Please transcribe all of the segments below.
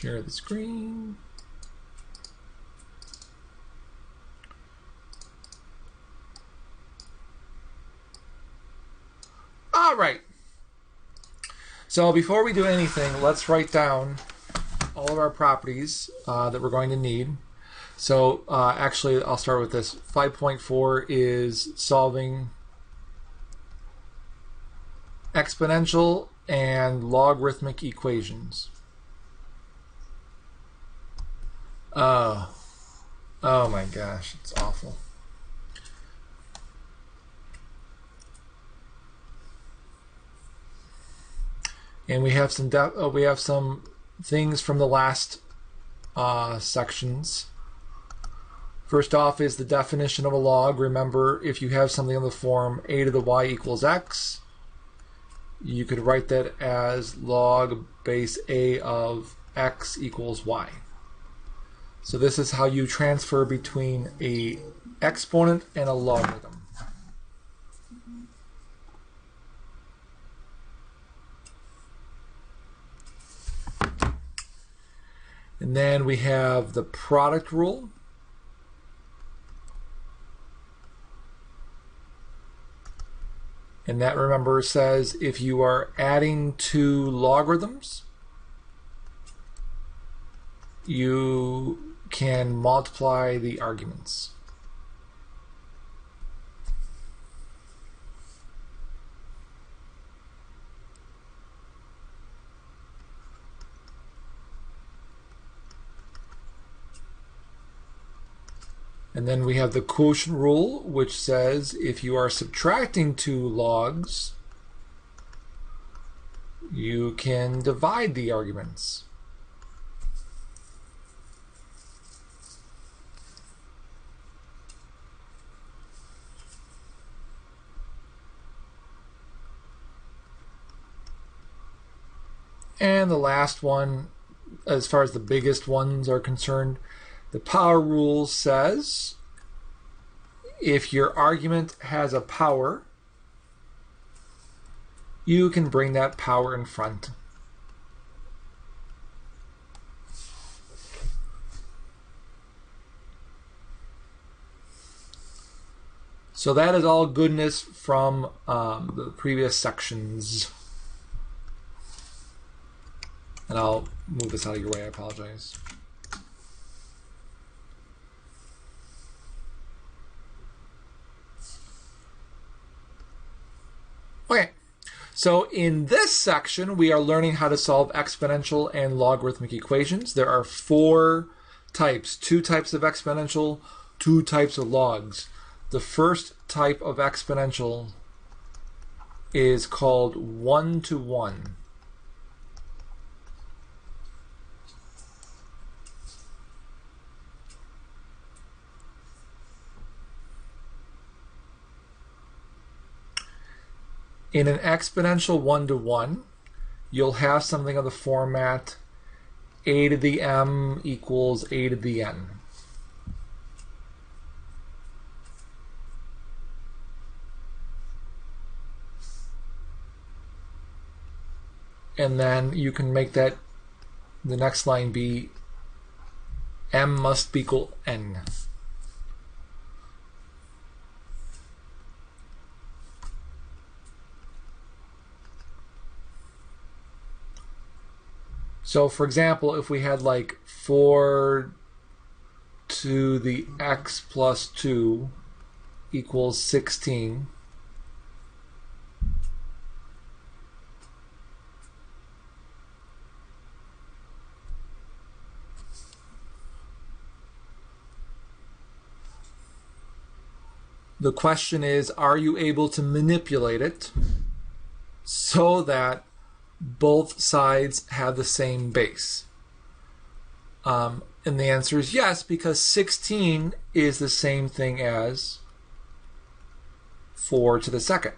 Share the screen. All right. So before we do anything, let's write down all of our properties that we're going to need. So actually, I'll start with this. 5.4 is solving exponential and logarithmic equations. Oh my gosh, it's awful. And we have some things from the last sections. First off is the definition of a log. Remember, if you have something in the form a to the y equals x, you could write that as log base a of x equals y. So this is how you transfer between a exponent and a logarithm. And then we have the product rule. And that, remember, says if you are adding two logarithms, you can multiply the arguments. And then we have the quotient rule, which says if you are subtracting two logs, you can divide the arguments. And the last one, as far as the biggest ones are concerned, the power rule says if your argument has a power, you can bring that power in front. So that is all goodness from the previous sections. And I'll move this out of your way, I apologize. Okay, so in this section, we are learning how to solve exponential and logarithmic equations. There are four types, two types of exponential, two types of logs. The first type of exponential is called one-to-one. In an exponential one-to-one, you'll have something of the format a to the m equals a to the n. And then you can make that, the next line be m must equal n. So for example, if we had like 4 to the x plus 2 equals 16, the question is, are you able to manipulate it so that both sides have the same base? And the answer is yes, because 16 is the same thing as 4 to the second.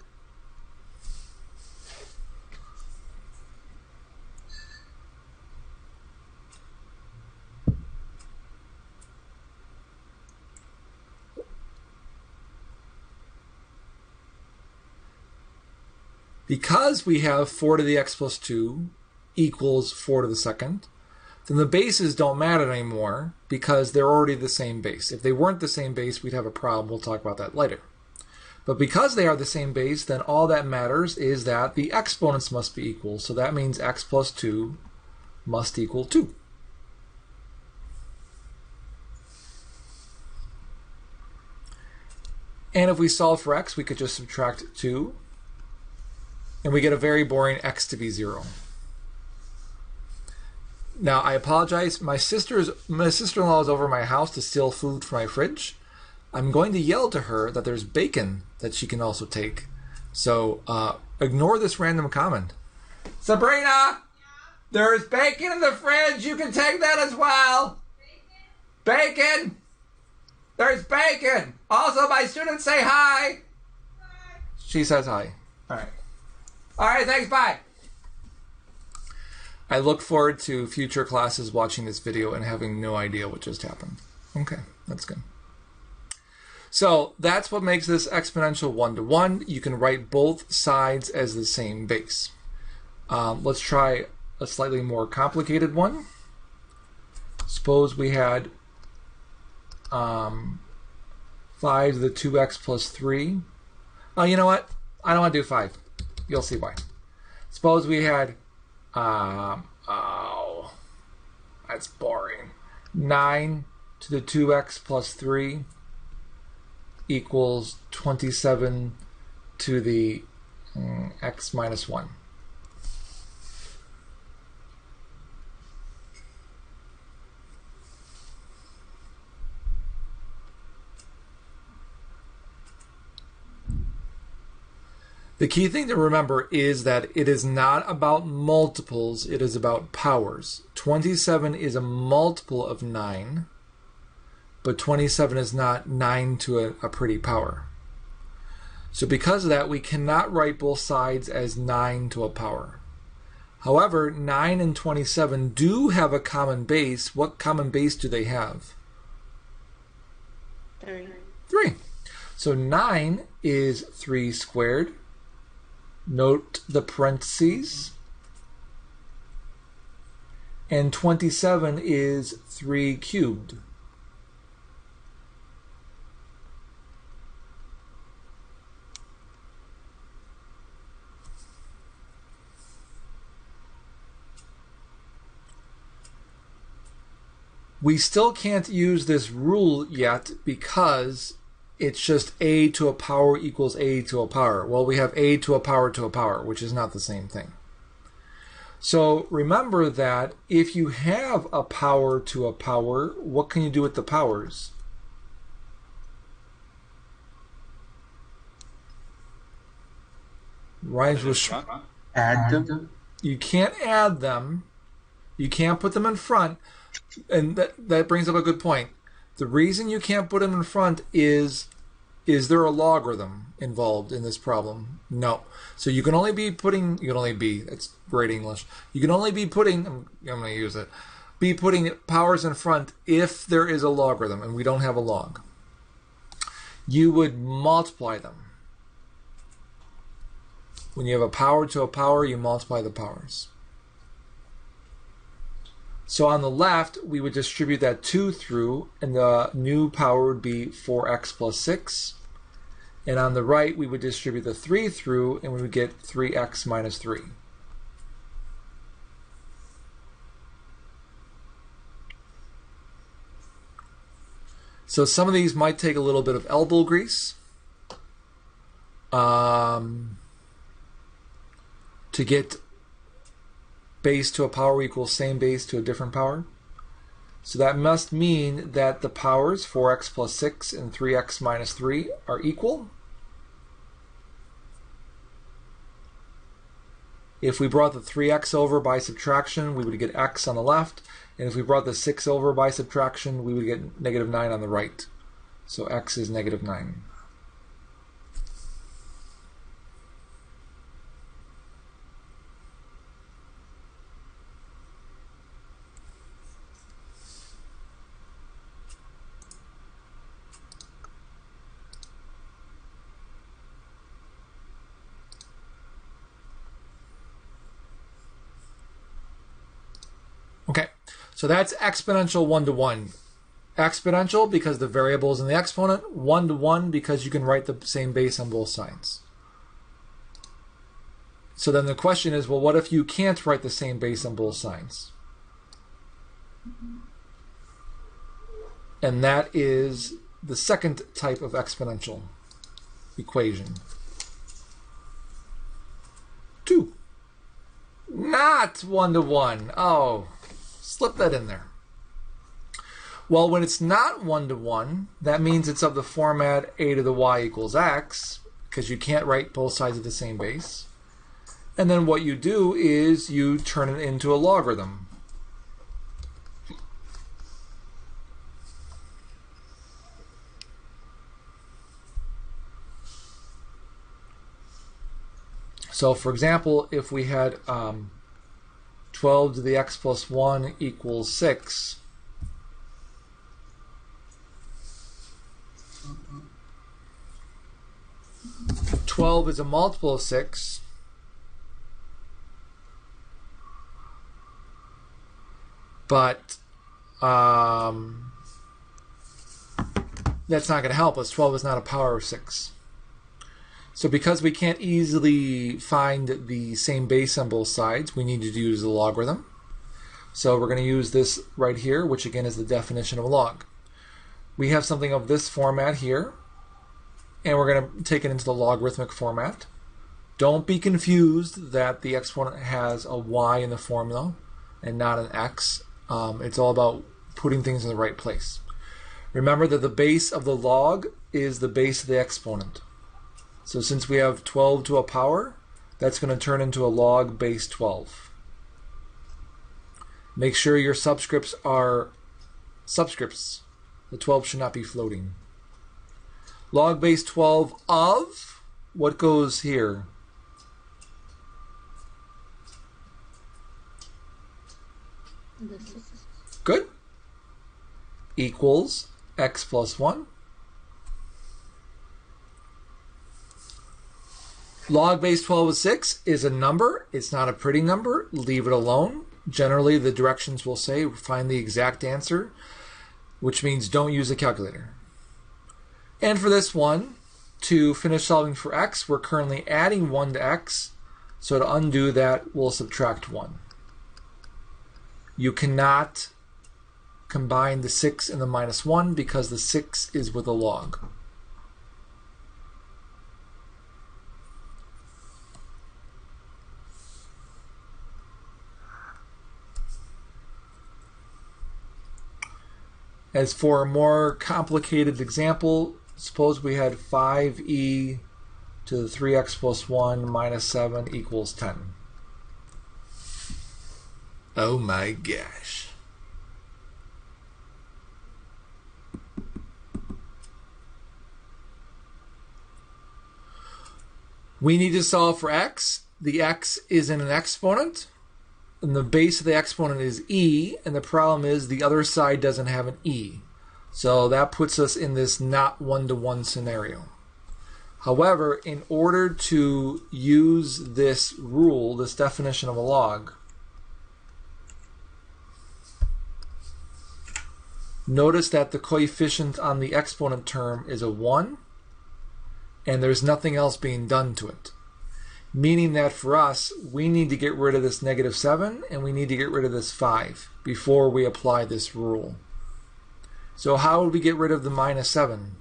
Because we have 4 to the x plus 2 equals 4 to the second, then the bases don't matter anymore because they're already the same base. If they weren't the same base, we'd have a problem. We'll talk about that later. But because they are the same base, then all that matters is that the exponents must be equal. So that means x plus 2 must equal 2. And if we solve for x, we could just subtract 2. And we get a very boring x to be 0. Now, I apologize. My sister-in-law is over at my house to steal food from my fridge. I'm going to yell to her that there's bacon that she can also take. So ignore this random comment. Sabrina, yeah? There's bacon in the fridge. You can take that as well. Bacon? Bacon? There's bacon. Also, my students say hi. Hi. She says hi. All right. All right, thanks. Bye. I look forward to future classes watching this video and having no idea what just happened. Okay, that's good. So that's what makes this exponential 1 to 1. You can write both sides as the same base. Let's try a slightly more complicated one. Suppose we had 5 to the 2x plus 3. Oh, you know what? I don't want to do 5. You'll see why. Suppose we had, oh, that's boring. 9 to the 2x plus 3 equals 27 to the x minus 1. The key thing to remember is that it is not about multiples, it is about powers. 27 is a multiple of 9, but 27 is not 9 to a pretty power. So because of that, we cannot write both sides as 9 to a power. However, 9 and 27 do have a common base. What common base do they have? 3. 3. So 9 is 3 squared. Note the parentheses. And 27 is 3 cubed. We still can't use this rule yet because it's just a to a power equals a to a power. Well, we have a to a power, which is not the same thing. So remember that if you have a power to a power, what can you do with the powers? Rhymes with add them. You can't add them. You can't put them in front. And that brings up a good point. The reason you can't put them in front is there a logarithm involved in this problem? No. So you can only be putting, it's great English. You can only be putting, I'm going to use it, be putting powers in front if there is a logarithm, and we don't have a log. You would multiply them. When you have a power to a power, you multiply the powers. So on the left, we would distribute that 2 through, and the new power would be 4x plus 6. And on the right, we would distribute the 3 through, and we would get 3x minus 3. So some of these might take a little bit of elbow grease to get base to a power equals same base to a different power. So that must mean that the powers 4x plus 6 and 3x minus 3 are equal. If we brought the 3x over by subtraction, we would get x on the left. And if we brought the 6 over by subtraction, we would get negative 9 on the right. So x is negative 9. So So that's exponential 1 to 1. Exponential because the variable is in the exponent, 1 to 1 because you can write the same base on both sides. So then the question is, well, what if you can't write the same base on both sides? And that is the second type of exponential equation. 2. Not 1 to 1. Oh, slip that in there. Well, when it's not 1 to 1, that means it's of the format a to the y equals x, because you can't write both sides of the same base. And then what you do is you turn it into a logarithm. So for example, if we had 12 to the x plus 1 equals 6, (12) is a multiple of 6, but that's not going to help us. 12 is not a power of 6. So because we can't easily find the same base on both sides, we need to use the logarithm. So we're going to use this right here, which again is the definition of a log. We have something of this format here, and we're going to take it into the logarithmic format. Don't be confused that the exponent has a y in the formula and not an x. It's all about putting things in the right place. Remember that the base of the log is the base of the exponent. So since we have 12 to a power, that's going to turn into a log base 12. Make sure your subscripts are subscripts. The 12 should not be floating. Log base 12 of, what goes here? Good. Equals x plus 1. Log base 12 of 6 is a number. It's not a pretty number. Leave it alone. Generally, the directions will say find the exact answer, which means don't use a calculator. And for this one, to finish solving for x, we're currently adding 1 to x. So to undo that, we'll subtract 1. You cannot combine the 6 and the minus 1 because the 6 is with a log. As for a more complicated example, suppose we had 5e to the 3x plus 1 minus 7 equals 10. Oh my gosh. We need to solve for x. The x is in an exponent, and the base of the exponent is e, and the problem is the other side doesn't have an e. So that puts us in this not 1 to 1 scenario. However, in order to use this rule, this definition of a log, notice that the coefficient on the exponent term is a 1, and there's nothing else being done to it. Meaning that for us, we need to get rid of this negative 7 and we need to get rid of this 5 before we apply this rule. So how would we get rid of the minus 7?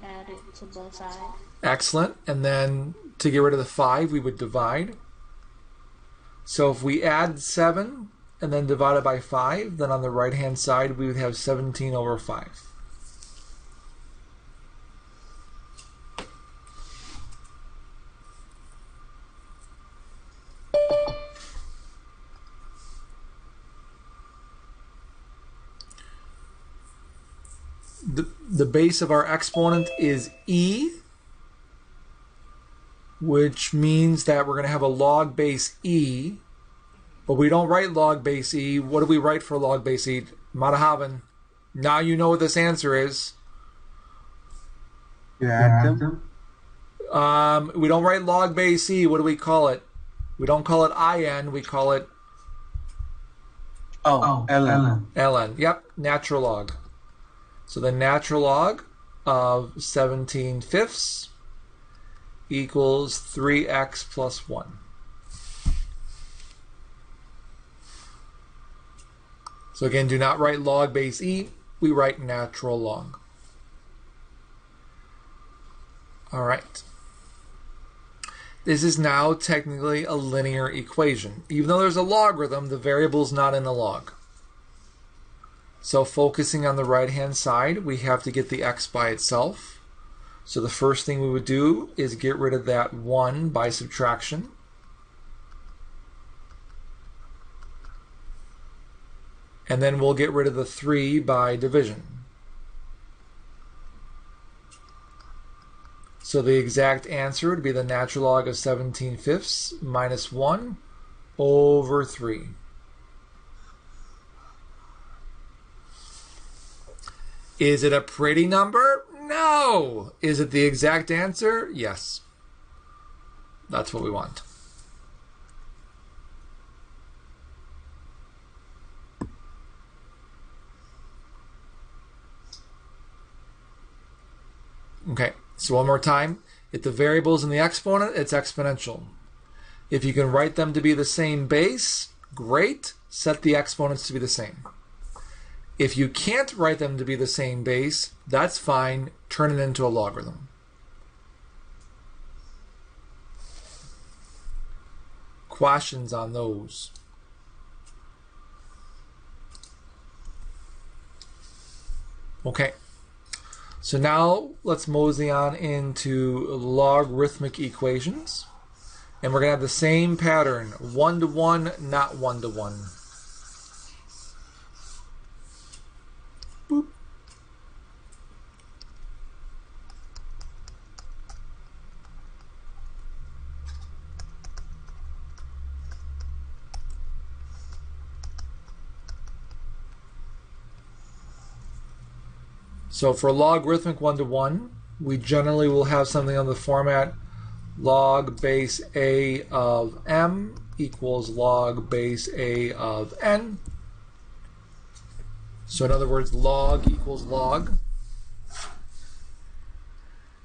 Add it to both sides. Excellent. And then to get rid of the 5, we would divide. So if we add 7 and then divide it by 5, then on the right-hand side we would have 17 over 5. The base of our exponent is e, which means that we're going to have a log base e, but we don't write log base e. What do we write for log base e? Matahavan. Now you know what this answer is. You add them? We don't write log base e. What do we call it? We don't call it in. We call it Oh, ln. ln. Yep, natural log. So the natural log of 17 fifths equals 3x plus 1. So again, do not write log base e. We write natural log. All right. This is now technically a linear equation. Even though there's a logarithm, the variable is not in the log. So focusing on the right-hand side, we have to get the x by itself. So the first thing we would do is get rid of that 1 by subtraction. And then we'll get rid of the 3 by division. So the exact answer would be the natural log of 17 fifths minus 1 over 3. Is it a pretty number? No. Is it the exact answer? Yes. That's what we want. Okay, so one more time. If the variable is in the exponent, it's exponential. If you can write them to be the same base, great. Set the exponents to be the same. If you can't write them to be the same base, that's fine. Turn it into a logarithm. Questions on those? Okay. So now let's mosey on into logarithmic equations. And we're going to have the same pattern, 1 to 1, not 1 to 1. Boop. So for logarithmic 1 to 1, we generally will have something on the format log base a of m equals log base a of n. So in other words, log equals log.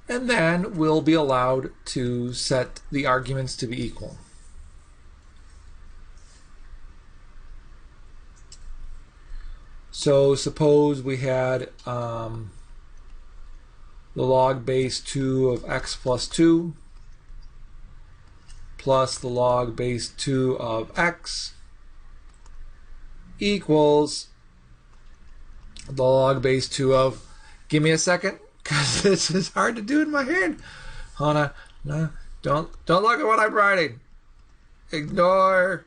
And then we'll be allowed to set the arguments to be equal. So suppose we had the log base 2 of x plus 2 plus the log base 2 of x equals the log base 2 of, give me a second, because this is hard to do in my hand. Hold on. No, don't look at what I'm writing. Ignore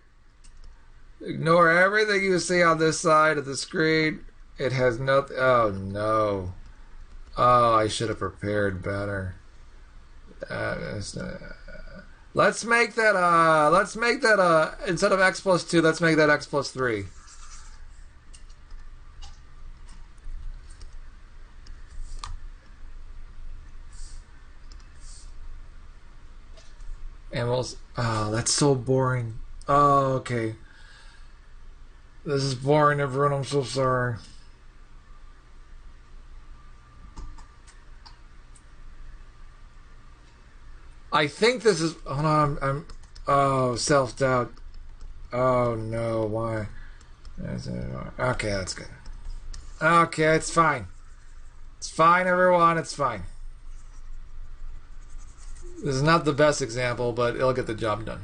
everything you see on this side of the screen. It has nothing. Oh no. Oh, I should have prepared better. Let's make that instead of x plus 2, let's make that x plus 3. And we'll, oh, that's so boring. Oh, okay. This is boring, everyone. I'm so sorry. I think this is, hold on, I'm oh, self-doubt. Oh no, why? Okay, that's good. Okay, it's fine. It's fine, everyone, it's fine. This is not the best example, but it'll get the job done.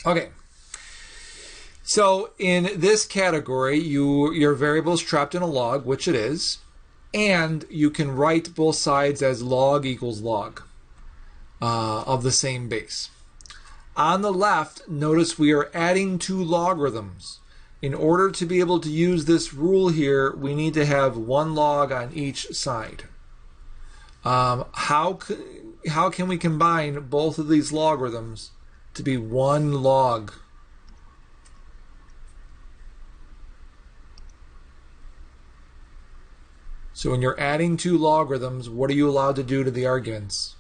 Okay. So in this category, your variable is trapped in a log, which it is, and you can write both sides as log equals log of the same base. On the left, notice we are adding two logarithms. In order to be able to use this rule here, we need to have one log on each side. How can we combine both of these logarithms to be one log? So when you're adding two logarithms, what are you allowed to do to the arguments?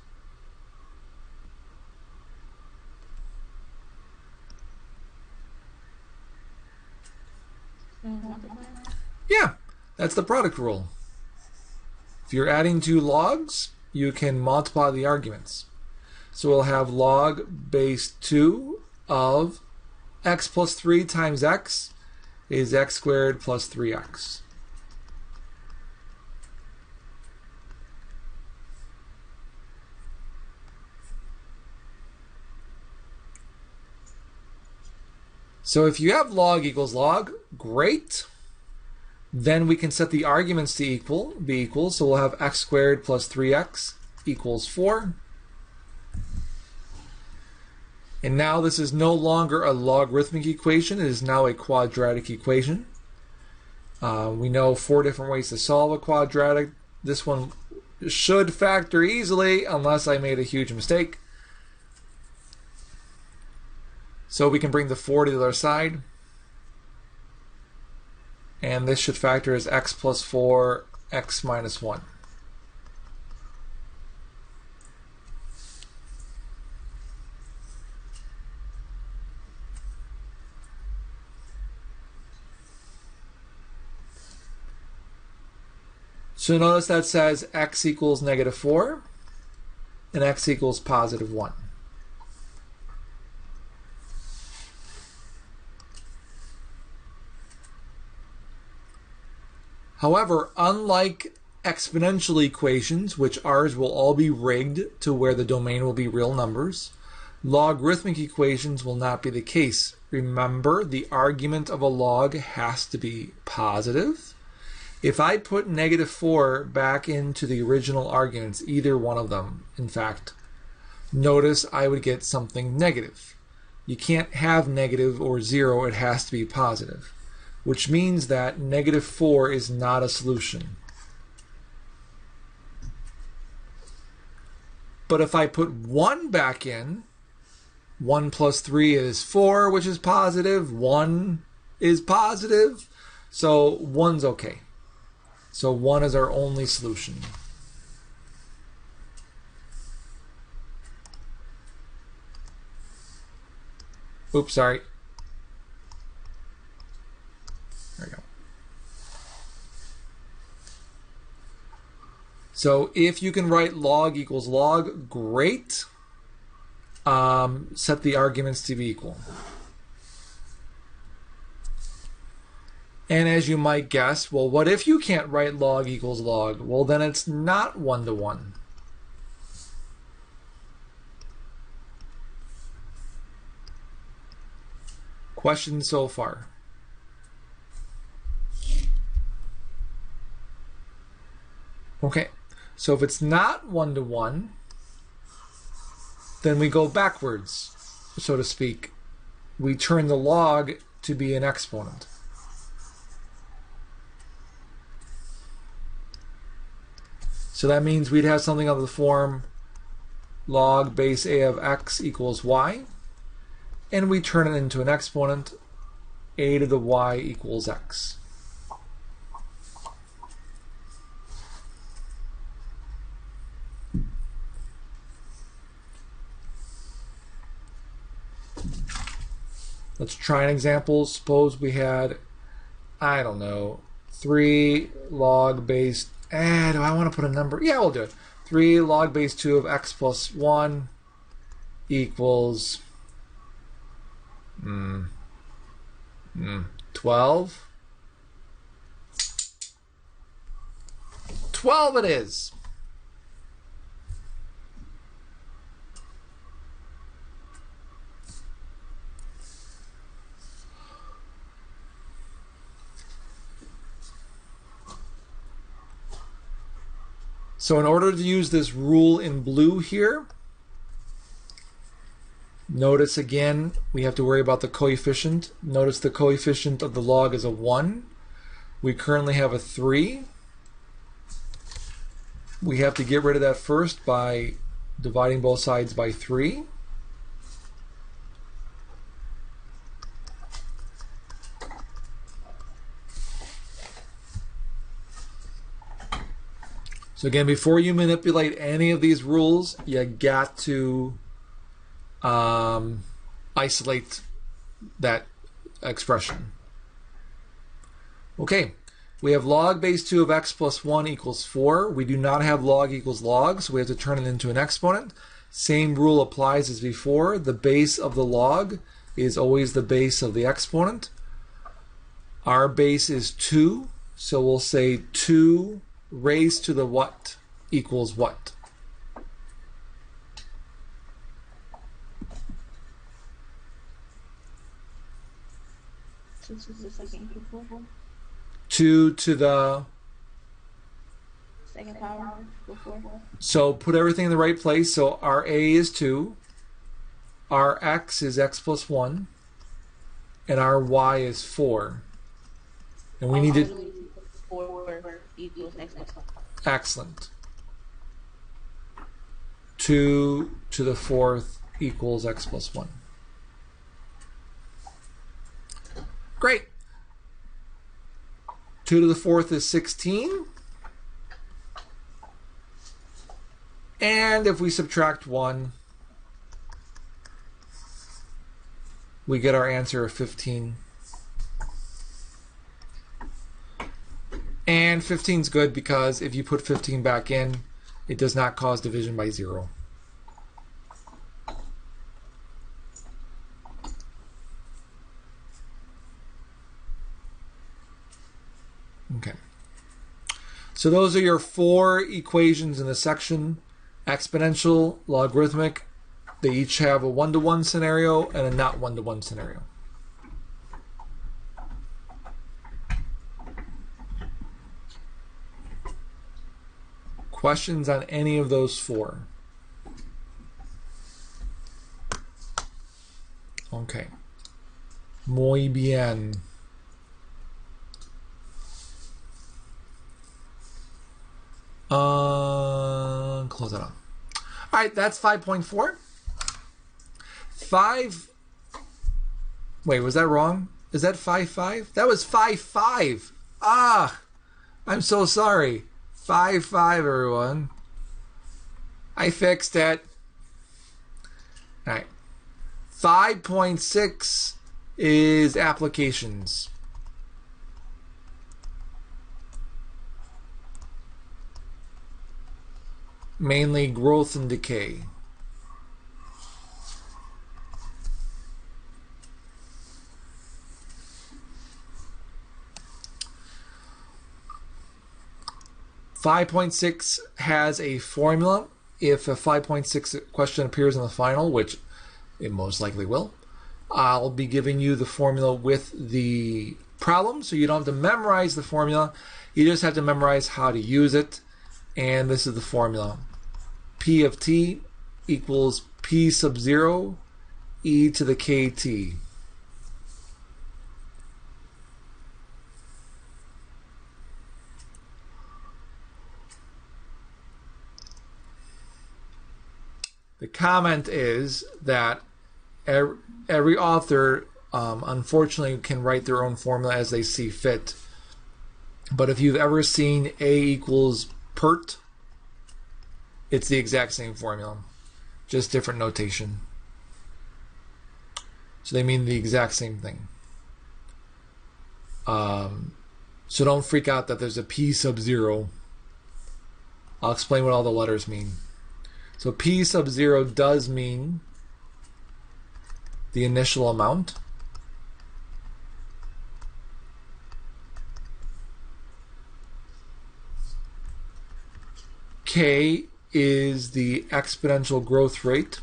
Yeah, that's the product rule. If you're adding two logs, you can multiply the arguments. So we'll have log base 2 of x plus 3 times x is x squared plus 3x. So if you have log equals log, great. Then we can set the arguments to be equal. So we'll have x squared plus 3x equals 4. And now this is no longer a logarithmic equation. It is now a quadratic equation. We know 4 different ways to solve a quadratic. This one should factor easily unless I made a huge mistake. So we can bring the 4 to the other side. And this should factor as x plus 4, x minus 1. So notice that says x equals negative 4 and x equals positive 1. However, unlike exponential equations, which ours will all be rigged to where the domain will be real numbers, logarithmic equations will not be the case. Remember, the argument of a log has to be positive. If I put negative 4 back into the original arguments, either one of them, in fact, notice I would get something negative. You can't have negative or 0, it has to be positive, which means that negative 4 is not a solution. But if I put 1 back in, 1 plus 3 is 4, which is positive. 1 is positive, so 1's okay. So 1 is our only solution. Oops, sorry. There we go. So if you can write log equals log, great. Set the arguments to be equal. And as you might guess, well, what if you can't write log equals log? Well, then it's not 1-to-1. Questions so far? Okay, so if it's not 1-to-1, then we go backwards, so to speak. We turn the log to be an exponent. So that means we'd have something of the form log base a of x equals y, and we turn it into an exponent, a to the y equals x. Let's try an example. Suppose we had, I don't know, 3 log base, do I want to put a number? Yeah, we'll do it. 3 log base 2 of x plus 1 equals 12. 12 it is. So in order to use this rule in blue here, notice again, we have to worry about the coefficient. Notice the coefficient of the log is a 1. We currently have a 3. We have to get rid of that first by dividing both sides by 3. So again, before you manipulate any of these rules, you got to isolate that expression. Okay, we have log base 2 of x plus 1 equals 4. We do not have log equals log, so we have to turn it into an exponent. Same rule applies as before. The base of the log is always the base of the exponent. Our base is 2, so we'll say 2 raised to the what equals what? This is the second equal. 2 to the... Second power before. So put everything in the right place. So our a is 2, our x is x plus 1, and our y is 4. And we need to... 4 equals x plus 1. Excellent. 2 to the 4th equals x plus 1. Great. 2 to the 4th is 16. And if we subtract 1, we get our answer of 15. And 15 is good because if you put 15 back in, it does not cause division by 0. Okay. So those are your 4 equations in the section. Exponential, logarithmic. They each have a one-to-one scenario and a not one-to-one scenario. Questions on any of those 4? Okay. Muy bien. Close that up. All right, that's 5.4. 5. Wait, was that wrong? Is that 5.5? That was 5.5. Ah, I'm so sorry. 5.5, everyone. I fixed it. All right. 5.6 is applications. Mainly growth and decay. (5.6) has a formula. If a 5.6 question appears in the final, which it most likely will, I'll be giving you the formula with the problem, so you don't have to memorize the formula. You just have to memorize how to use it. And this is the formula. P of t equals p sub 0 e to the kt. The comment is that every author, unfortunately, can write their own formula as they see fit. But if you've ever seen A equals PERT, it's the exact same formula, just different notation. So they mean the exact same thing. So don't freak out that there's a P sub 0. I'll explain what all the letters mean. So P sub 0 does mean the initial amount. K is the exponential growth rate.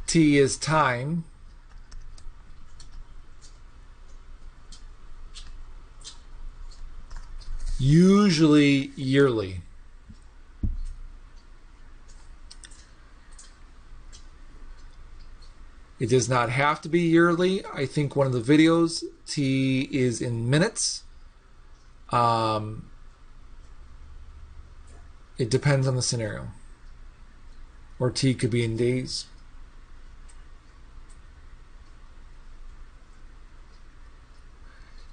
T is time. Usually yearly. It does not have to be yearly. I think one of the videos, T is in minutes. It depends on the scenario. Or T could be in days.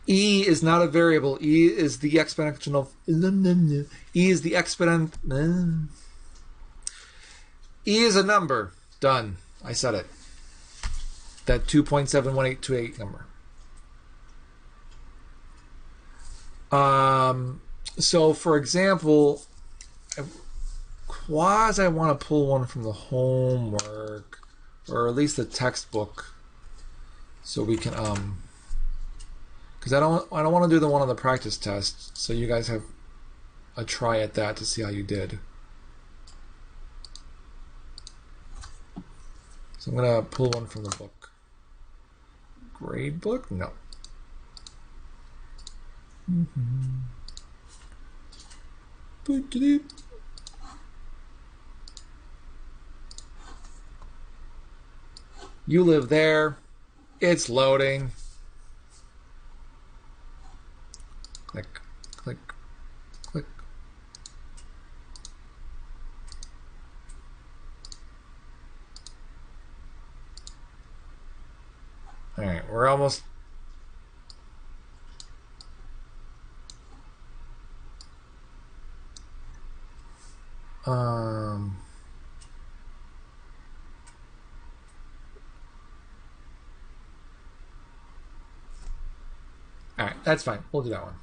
E is not a variable. E is the exponential. E is the exponent. E is a number. Done. I said it. That 2.71828 number. So, for example, I want to pull one from the homework, or at least the textbook, so we can because I don't want to do the one on the practice test, so you guys have a try at that to see how you did. So I'm gonna pull one from the book. Grade book? No. You live there. It's loading. Click, click, click. All right, we're almost. All right, that's fine. We'll do that one.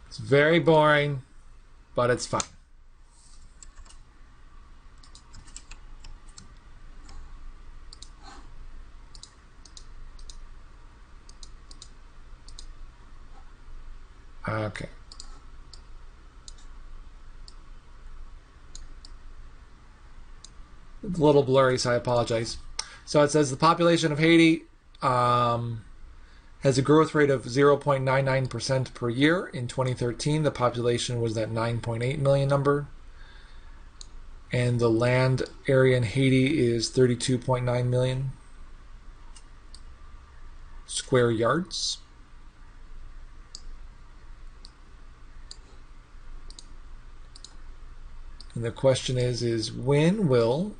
It's very boring, but it's fine. Okay. It's a little blurry, so I apologize. So it says the population of Haiti has a growth rate of 0.99% per year. In 2013, the population was that 9.8 million number. And the land area in Haiti is 32.9 million square yards. And the question is when will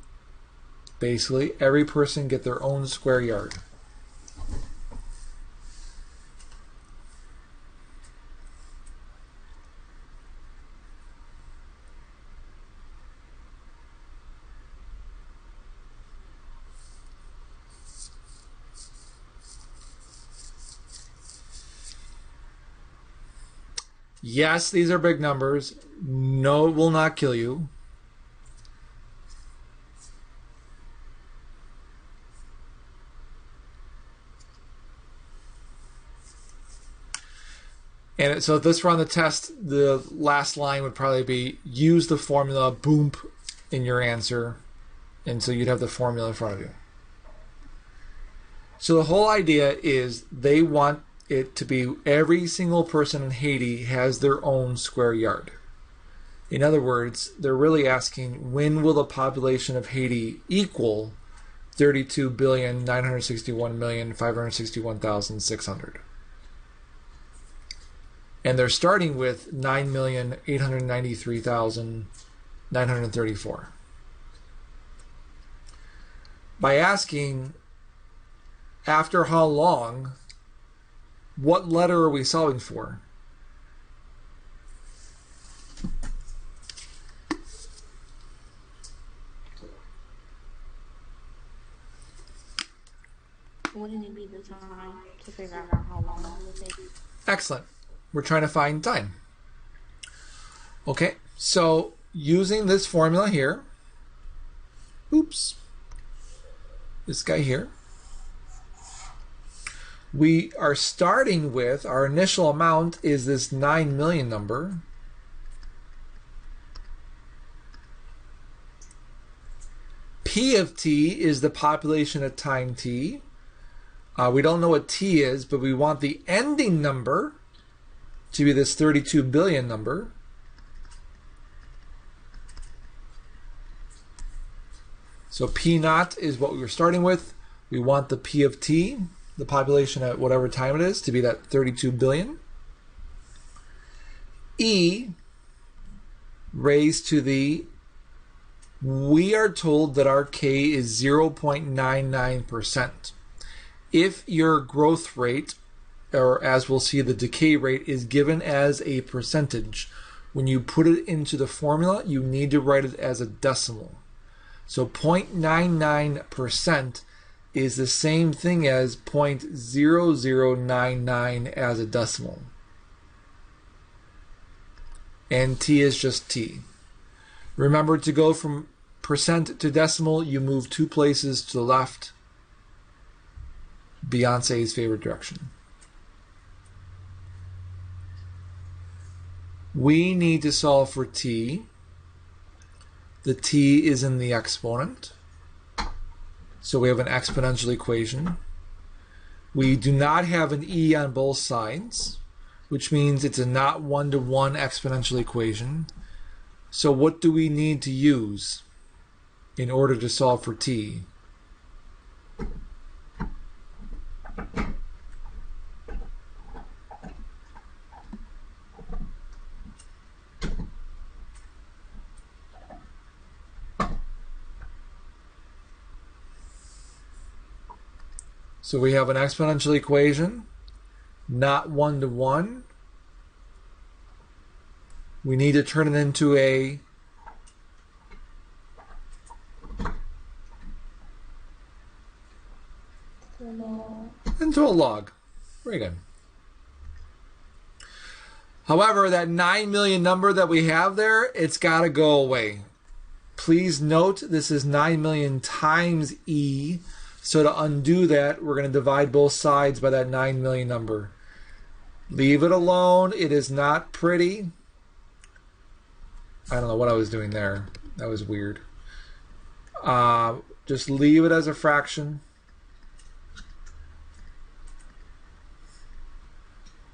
basically every person get their own square yard? Yes, these are big numbers. No, it will not kill you. And so if this were on the test, the last line would probably be use the formula, boom, in your answer. And so you'd have the formula in front of you. So the whole idea is they want it to be every single person in Haiti has their own square yard. In other words, they're really asking when will the population of Haiti equal 32,961,561,600? And they're starting with 9,893,934. By asking after how long, what letter are we solving for? Wouldn't it be the time to figure out how long it will take? Excellent. We're trying to find time. Okay, so using this formula here, this guy here, we are starting with our initial amount is this 9 million number. P of t is the population at time t. We don't know what t is, but we want the ending number to be this 32 billion number. So P naught is what we were starting with. We want the P of t, the population at whatever time it is, to be that 32 billion. E raised to the We are told that our k is 0.99%. If your growth rate, or as we'll see, the decay rate, is given as a percentage, when you put it into the formula, you need to write it as a decimal. So 0.99% is the same thing as 0.0099 as a decimal. And t is just t. Remember, to go from percent to decimal, you move 2 places to the left. Beyonce's favorite direction. We need to solve for t. The t is in the exponent. So we have an exponential equation. We do not have an e on both sides, which means it's a not one-to-one exponential equation. So what do we need to use in order to solve for t? So we have an exponential equation, not one-to-one. We need to turn it into a log. Very good. However, that 9 million number that we have there, it's got to go away. Please note this is 9 million times e. So to undo that, we're going to divide both sides by that 9 million number. Leave it alone. It is not pretty. I don't know what I was doing there. That was weird. Just leave it as a fraction.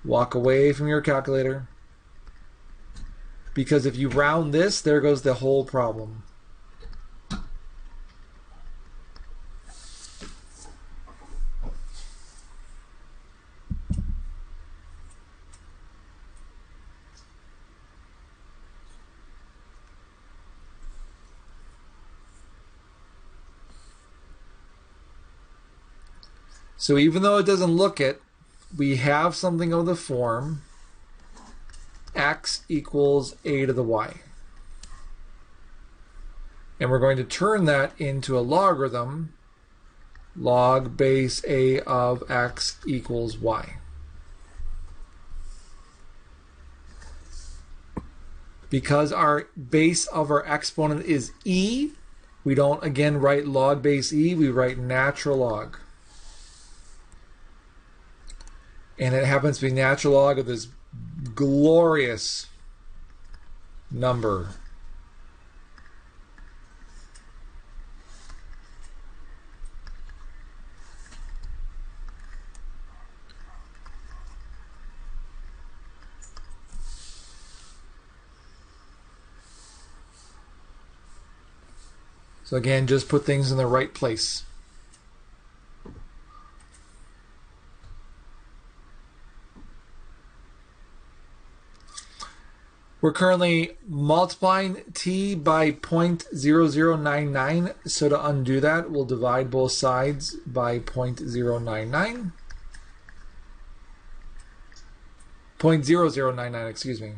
Walk away from your calculator. Because if you round this, there goes the whole problem. So even though it doesn't look it, we have something of the form x equals a to the y. And we're going to turn that into a logarithm, log base a of x equals y. Because our base of our exponent is e, we don't again write log base e, we write natural log. And it happens to be natural log of this glorious number. So again, just put things in the right place. We're currently multiplying t by 0.0099. So to undo that, we'll divide both sides by 0.099. 0.0099, excuse me.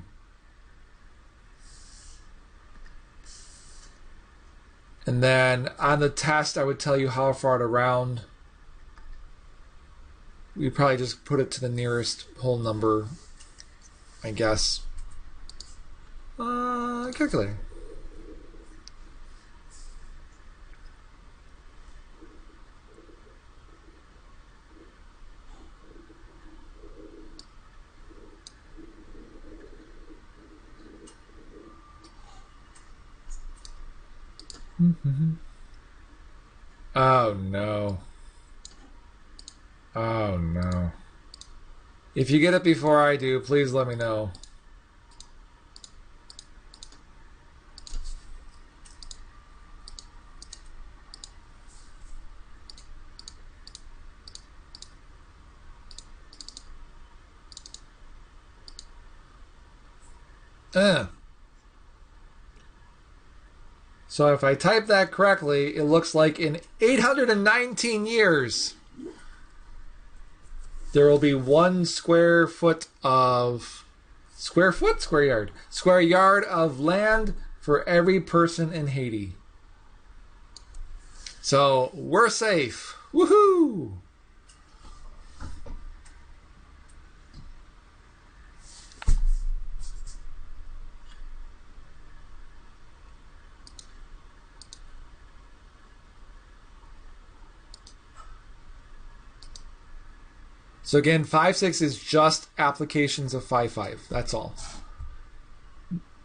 And then on the test, I would tell you how far to round. We probably just put it to the nearest whole number, I guess. Calculating. Oh no. Oh no. If you get it before I do, please let me know. So if I type that correctly, it looks like in 819 years, there will be 1 square foot of square yard of land for every person in Haiti. So we're safe. Woohoo! So again, 5-6 is just applications of 5-5. That's all.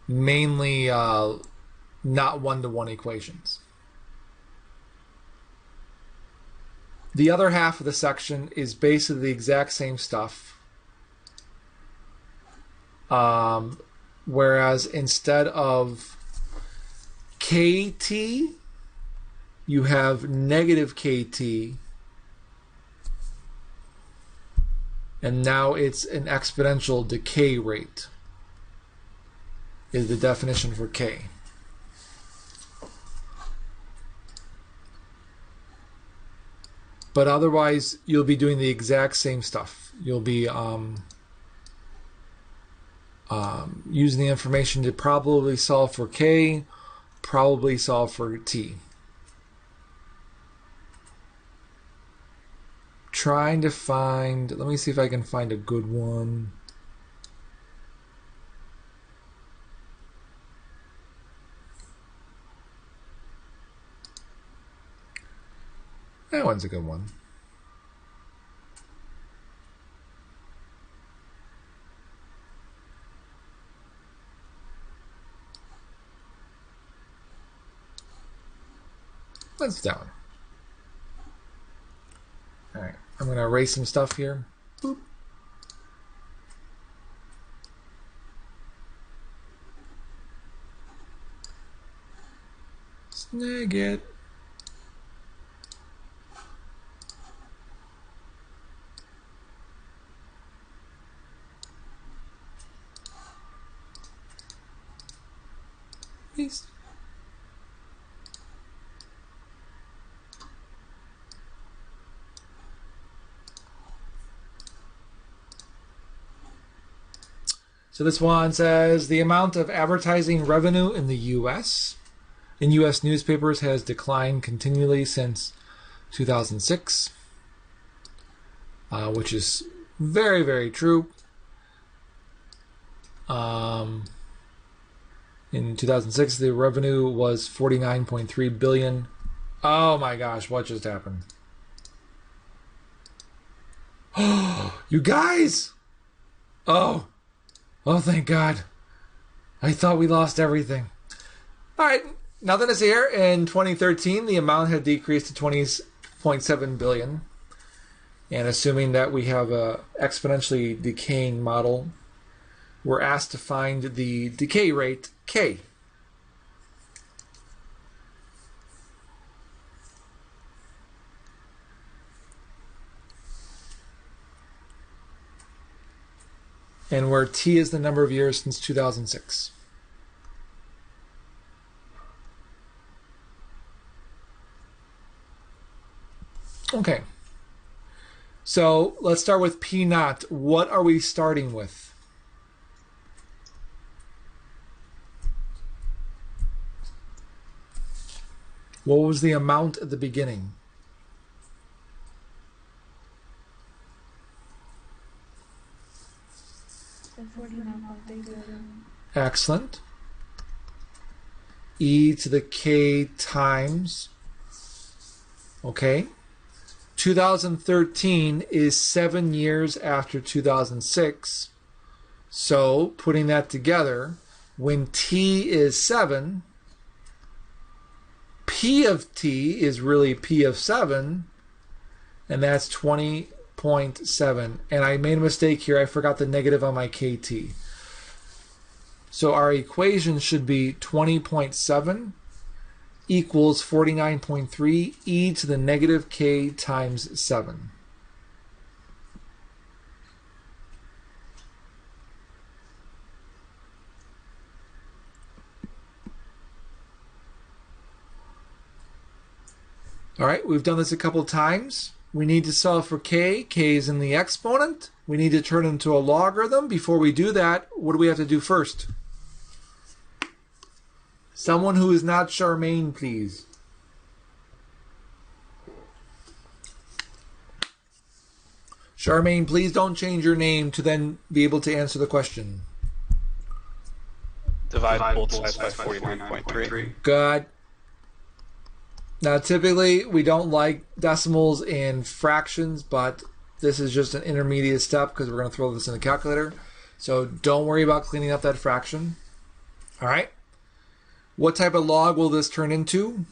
Mainly not one-to-one equations. The other half of the section is basically the exact same stuff. Whereas instead of KT, you have negative KT. And now it's an exponential decay rate is the definition for K. But otherwise, you'll be doing the exact same stuff. You'll be using the information to probably solve for K, probably solve for T. Trying to find, let me see if I can find a good one. That one's a good one. That's that one. All right, I'm going to erase some stuff here. Boop. Snag it. Peace. So this one says the amount of advertising revenue in the U.S. in U.S. newspapers has declined continually since 2006, which is very, very true. In 2006, the revenue was $49.3 billion. Oh my gosh, what just happened? Oh, you guys! Oh, thank God. I thought we lost everything. All right, nothing is here. In 2013, the amount had decreased to $20.7 billion. And assuming that we have a exponentially decaying model, we're asked to find the decay rate, K. And where T is the number of years since 2006. Okay. So let's start with P naught. What are we starting with? What was the amount at the beginning? Excellent. E to the K times. Okay. 2013 is 7 years after 2006. So putting that together, when T is 7, P of T is really P of 7, and that's 20.7. And I made a mistake here. I forgot the negative on my KT. So our equation should be 20.7 equals 49.3 e to the negative k times 7. All right, we've done this a couple of times. We need to solve for k. K is in the exponent. We need to turn it into a logarithm. Before we do that, what do we have to do first? Someone who is not Charmaine, please. Charmaine, please don't change your name to then be able to answer the question. Divide both sides by 49.3. Good. Now, typically, we don't like decimals and fractions, but this is just an intermediate step because we're going to throw this in the calculator. So don't worry about cleaning up that fraction. All right. What type of log will this turn into?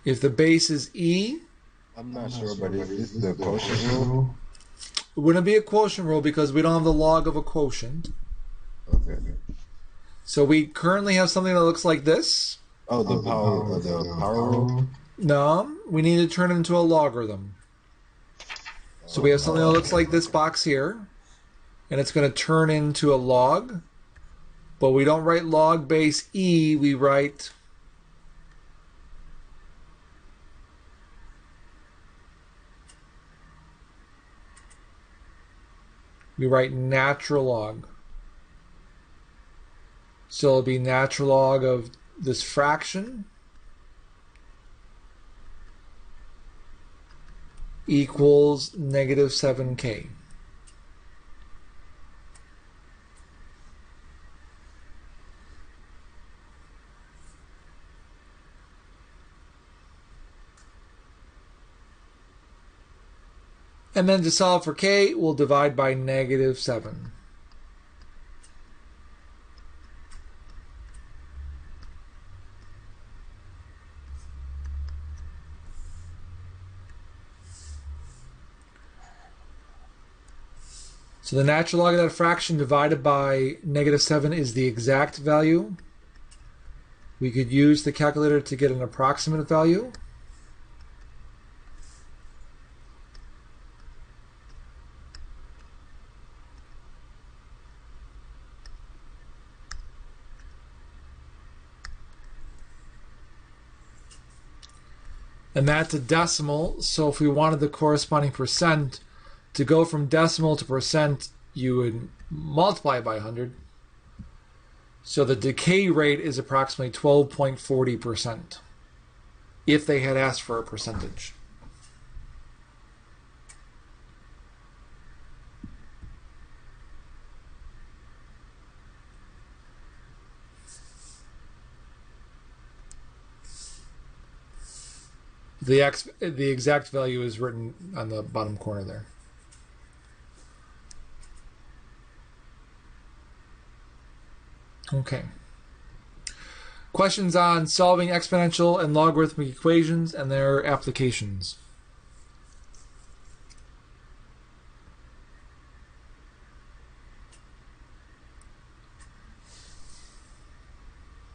If the base is e, I'm not sure, but is this the quotient rule? it wouldn't be a quotient rule because we don't have the log of a quotient. Okay. So we currently have something that looks like this. Oh, the power rule? No, we need to turn it into a logarithm. So we have something that looks like this box here, and it's going to turn into a log, but we don't write log base e, we write natural log. So it'll be natural log of this fraction equals negative 7k. And then to solve for k, we'll divide by negative 7. So the natural log of that fraction divided by negative 7 is the exact value. We could use the calculator to get an approximate value. And that's a decimal, so if we wanted the corresponding percent, to go from decimal to percent, you would multiply it by 100. So the decay rate is approximately 12.40% if they had asked for a percentage. The exact value is written on the bottom corner there. Okay. Questions on solving exponential and logarithmic equations and their applications.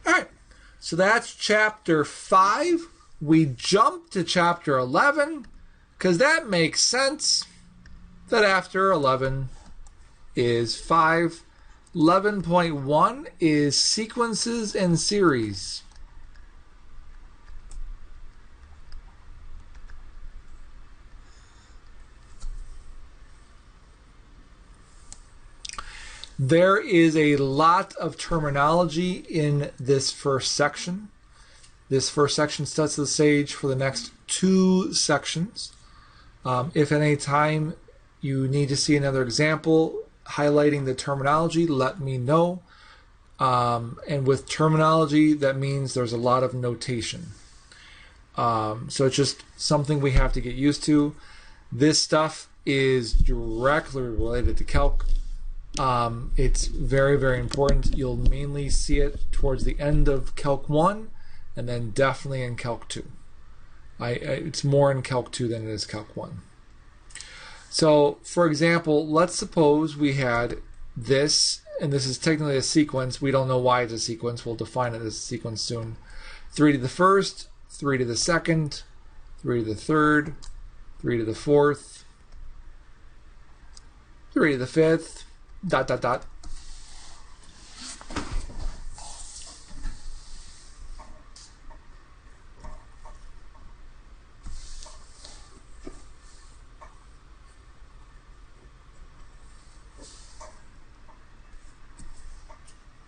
All right. So that's chapter 5. We jump to chapter 11 because that makes sense that after 11 is 5. 11.1 is sequences and series. There is a lot of terminology in this first section. This first section sets the stage for the next 2 sections. If at any time you need to see another example highlighting the terminology, let me know. And with terminology, that means there's a lot of notation. So it's just something we have to get used to. This stuff is directly related to calc. It's very, very important. You'll mainly see it towards the end of Calc 1 and then definitely in Calc 2. It's more in Calc 2 than it is Calc 1. So, for example, let's suppose we had this, and this is technically a sequence. We don't know why it's a sequence. We'll define it as a sequence soon. 3 to the first, 3 to the second, 3 to the third, 3 to the fourth, 3 to the fifth, dot, dot, dot.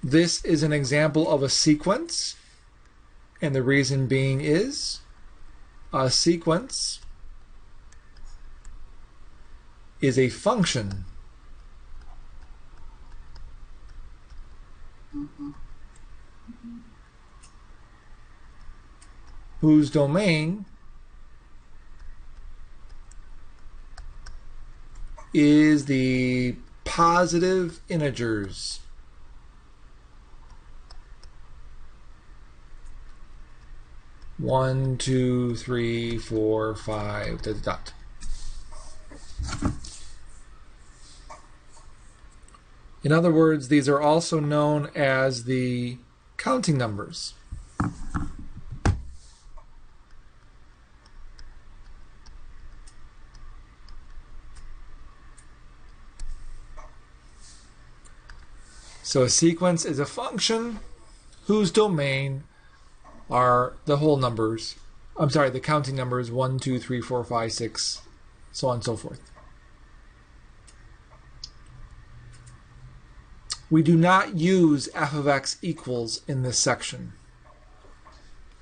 This is an example of a sequence, and the reason being is a sequence is a function whose domain is the positive integers. One, two, three, four, five, dot, dot, dot. In other words, these are also known as the counting numbers. So a sequence is a function whose domain are the whole numbers. I'm sorry, the counting numbers 1, 2, 3, 4, 5, 6, so on and so forth. We do not use f of x equals in this section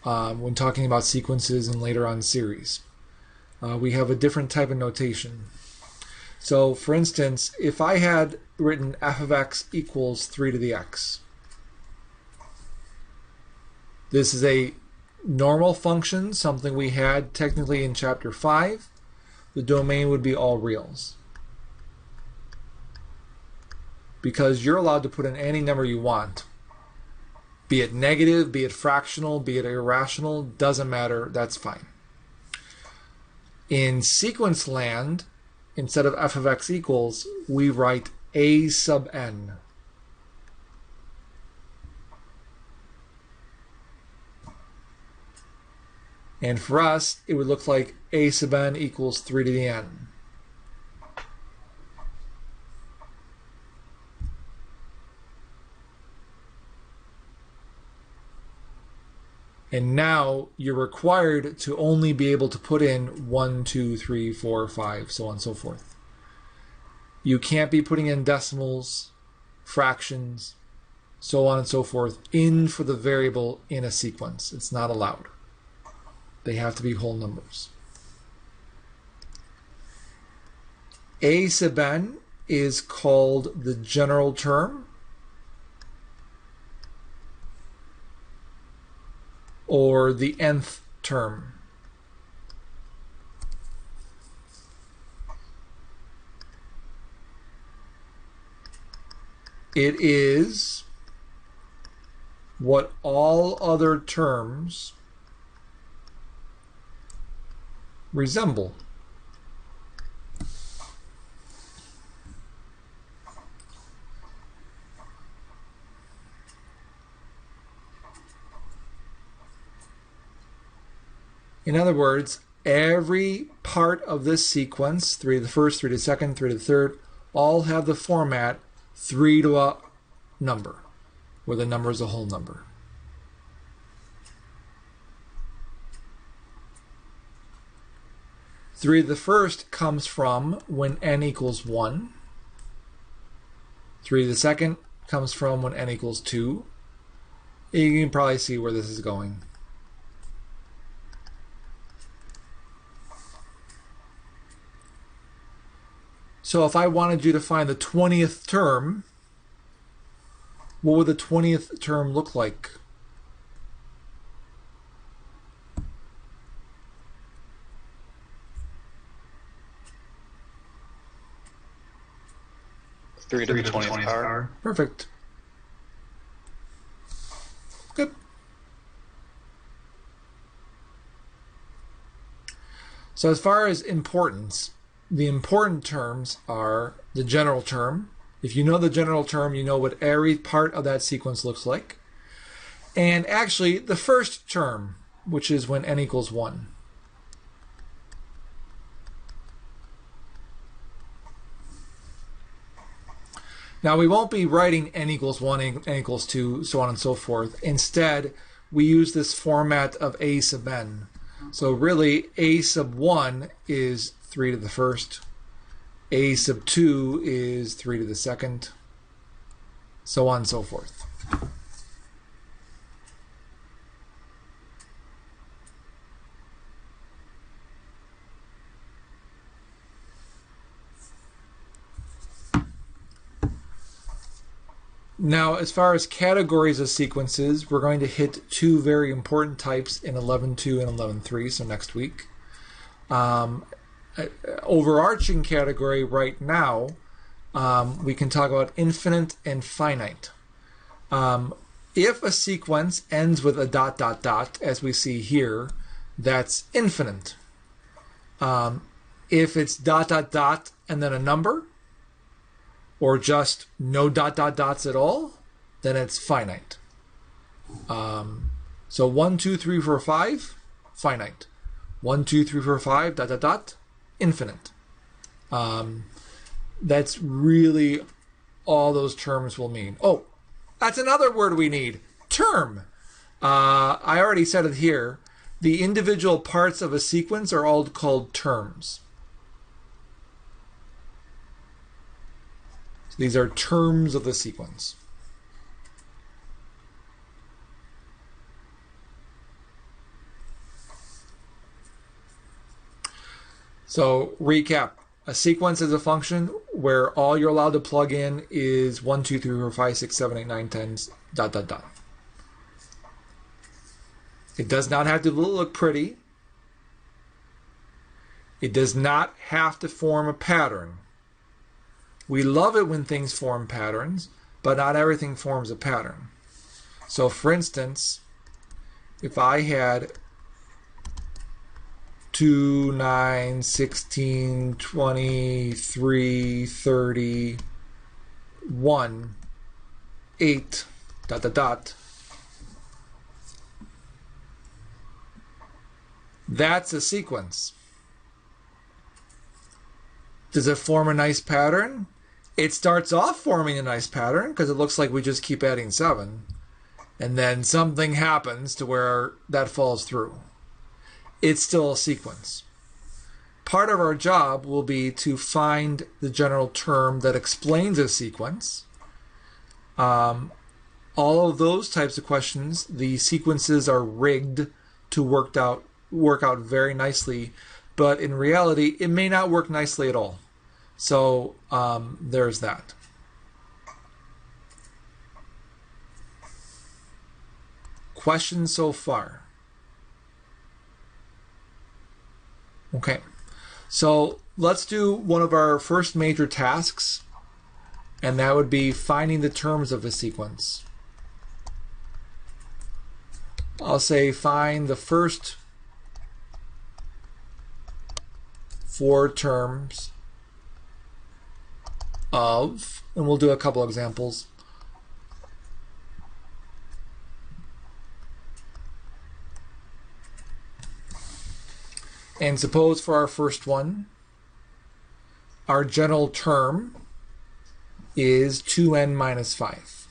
when talking about sequences and later on series. We have a different type of notation. So, for instance, if I had written f of x equals 3 to the x, this is a normal function, something we had technically in chapter 5. The domain would be all reals, because you're allowed to put in any number you want. Be it negative, be it fractional, be it irrational, doesn't matter, that's fine. In sequence land, instead of f of x equals, we write a sub n. And for us, it would look like a sub n equals 3 to the n. And now you're required to only be able to put in 1, 2, 3, 4, 5, so on and so forth. You can't be putting in decimals, fractions, so on and so forth, in for the variable in a sequence. It's not allowed. They have to be whole numbers. A sub n is called the general term, or the nth term. It is what all other terms resemble. In other words, every part of this sequence, 3 to the first, 3 to the second, 3 to the third, all have the format 3 to a number, where the number is a whole number. Three to the first comes from when n equals 1. 3 to the second comes from when n equals 2. You can probably see where this is going. So if I wanted you to find the 20th term, what would the 20th term look like? Three to the 20th power. Perfect. Good. So as far as importance, the important terms are the general term. If you know the general term, you know what every part of that sequence looks like. And actually, the first term, which is when n equals 1. Now, we won't be writing n equals 1, n equals 2, so on and so forth. Instead, we use this format of a sub n. So really, a sub 1 is 3 to the first, a sub 2 is 3 to the second, so on and so forth. Now, as far as categories of sequences, we're going to hit two very important types in 11.2 and 11.3, so next week. Overarching category right now, we can talk about infinite and finite. If a sequence ends with a dot, dot, dot, as we see here, that's infinite. If it's dot, dot, dot, and then a number, or just no dot, dot, dots at all, then it's finite. So 1, 2, 3, 4, 5, finite. 1, 2, 3, 4, 5, dot, dot, dot, infinite. That's really all those terms will mean. Oh, that's another word we need. Term. I already said it here. The individual parts of a sequence are all called terms. So these are terms of the sequence. So recap. A sequence is a function where all you're allowed to plug in is 1, 2, 3, 4, 5, 6, 7, 8, 9, 10, dot, dot, dot. It does not have to look pretty. It does not have to form a pattern. We love it when things form patterns, but not everything forms a pattern. So for instance, if I had 2, 9, 16, 23, 30, 1, 8, dot, dot, dot. That's a sequence. Does it form a nice pattern? It starts off forming a nice pattern because it looks like we just keep adding 7. And then something happens to where that falls through. It's still a sequence. Part of our job will be to find the general term that explains a sequence. All of those types of questions, the sequences are rigged to work out very nicely, but in reality, it may not work nicely at all. So there's that. Questions so far? Okay, so let's do one of our first major tasks, and that would be finding the terms of a sequence. I'll say find the first 4 terms of, and we'll do a couple examples. And suppose for our first one, our general term is 2n minus 5.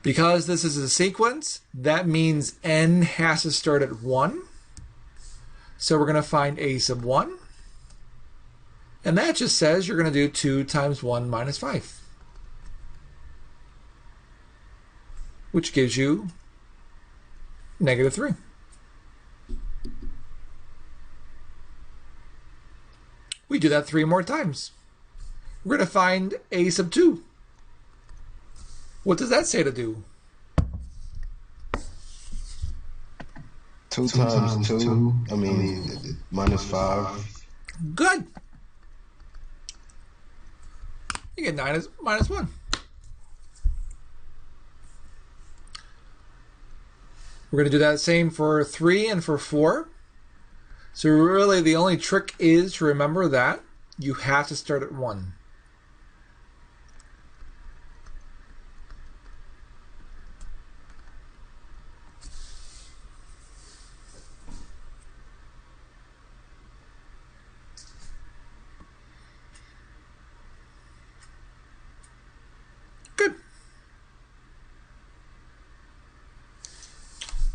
Because this is a sequence, that means n has to start at 1. So we're going to find a sub 1. And that just says you're going to do 2 times 1 minus 5. Which gives you negative 3. We do that 3 more times. We're going to find a sub 2. What does that say to do? 2 times 2, minus 5. Good. You get minus 1. We're going to do that same for 3 and for 4. So really the only trick is to remember that you have to start at 1.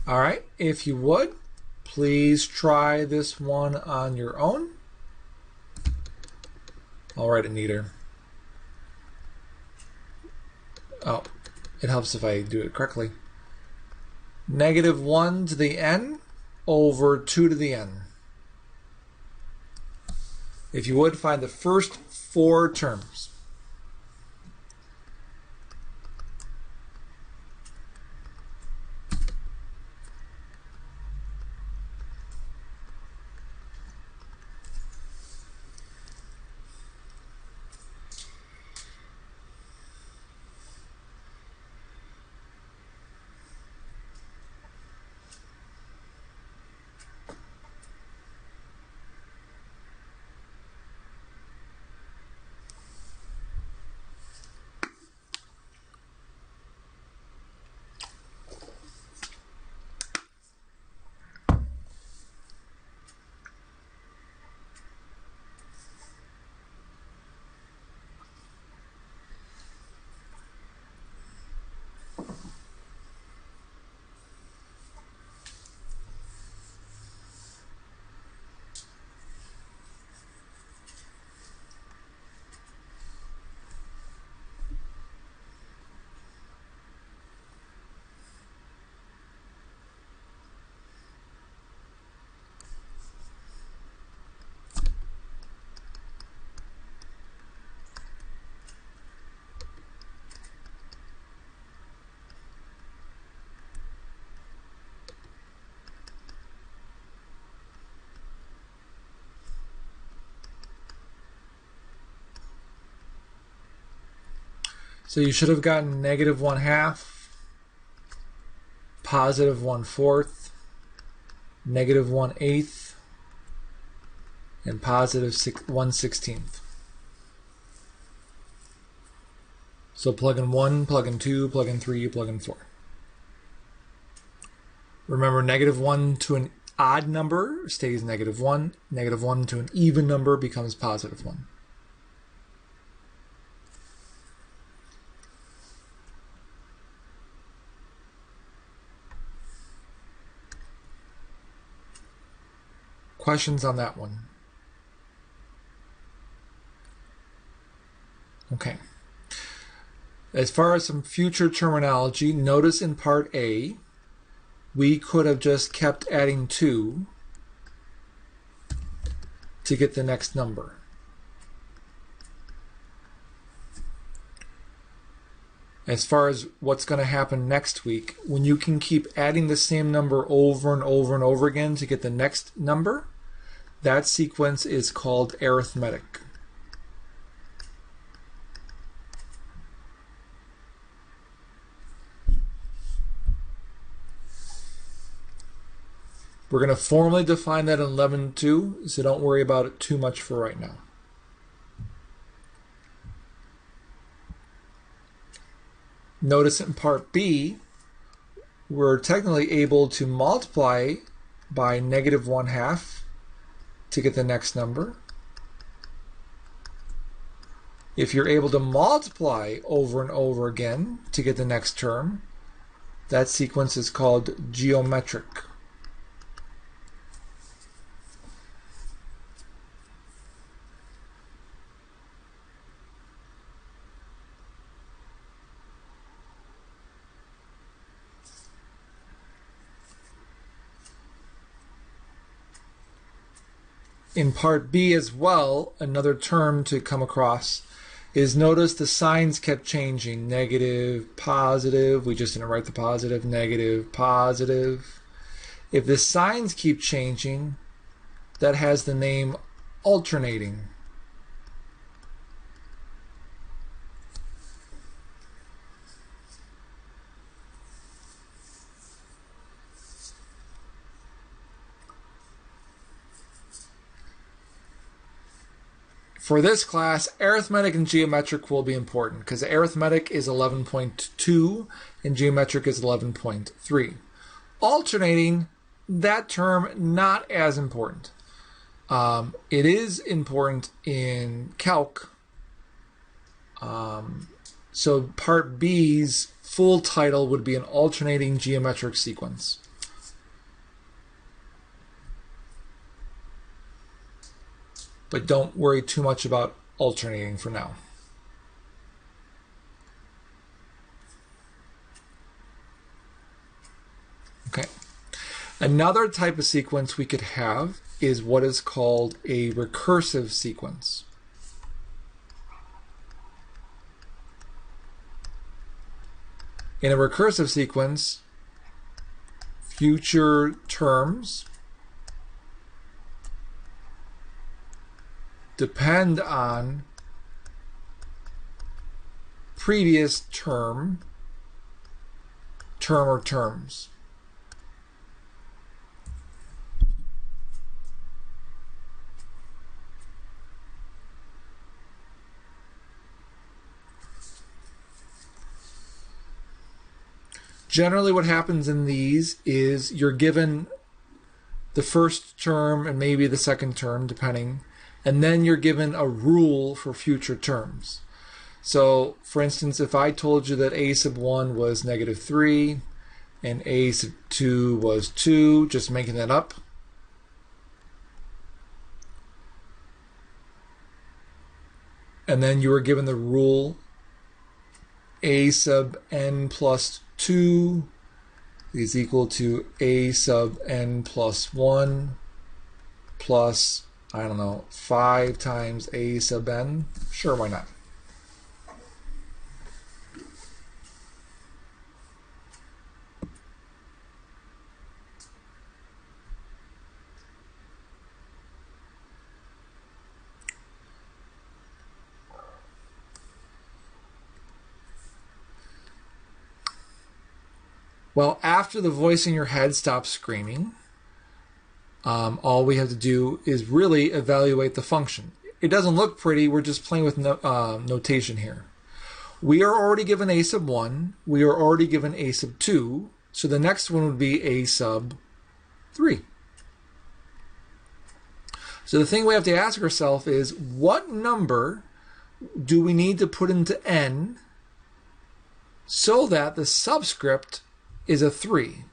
All right, if you would, please try this one on your own. I'll write it neater. Oh, it helps if I do it correctly. -1 to the n over 2 to the n. If you would, find the first 4 terms. So you should have gotten -1/2, +1/4, -1/8, and +1/16. So plug in 1, plug in 2, plug in 3, plug in 4. Remember, -1 to an odd number stays -1. -1 to an even number becomes +1. Questions on that one? Okay. As far as some future terminology, notice in part A, we could have just kept adding 2 to get the next number. As far as what's going to happen next week, when you can keep adding the same number over and over and over again to get the next number, that sequence is called arithmetic. We're going to formally define that in 11.2, so don't worry about it too much for right now. Notice in part B, we're technically able to multiply by -1/2 to get the next number. If you're able to multiply over and over again to get the next term, that sequence is called geometric. In part B as well, another term to come across is, notice the signs kept changing. Negative, positive, we just didn't write the positive, negative, positive. If the signs keep changing, that has the name alternating. For this class, arithmetic and geometric will be important because arithmetic is 11.2 and geometric is 11.3. Alternating, that term, not as important. It is important in calc. So part B's full title would be an alternating geometric sequence. but don't worry too much about alternating for now. Okay. Another type of sequence we could have is what is called a recursive sequence. In a recursive sequence, future terms depend on previous term or terms. Generally what happens in these is you're given the first term and maybe the second term, depending, and then you're given a rule for future terms. So, for instance, if I told you that a sub 1 was negative 3 and a sub 2 was 2, just making that up, and then you were given the rule a sub n plus 2 is equal to a sub n plus 1 plus, I don't know, 5 times a sub n. Sure, why not? Well, after the voice in your head stops screaming, all we have to do is really evaluate the function. It doesn't look pretty. We're just playing with notation here. We are already given a sub 1. We are already given a sub 2. So the next one would be a sub 3. So the thing we have to ask ourselves is, what number do we need to put into n so that the subscript is a 3?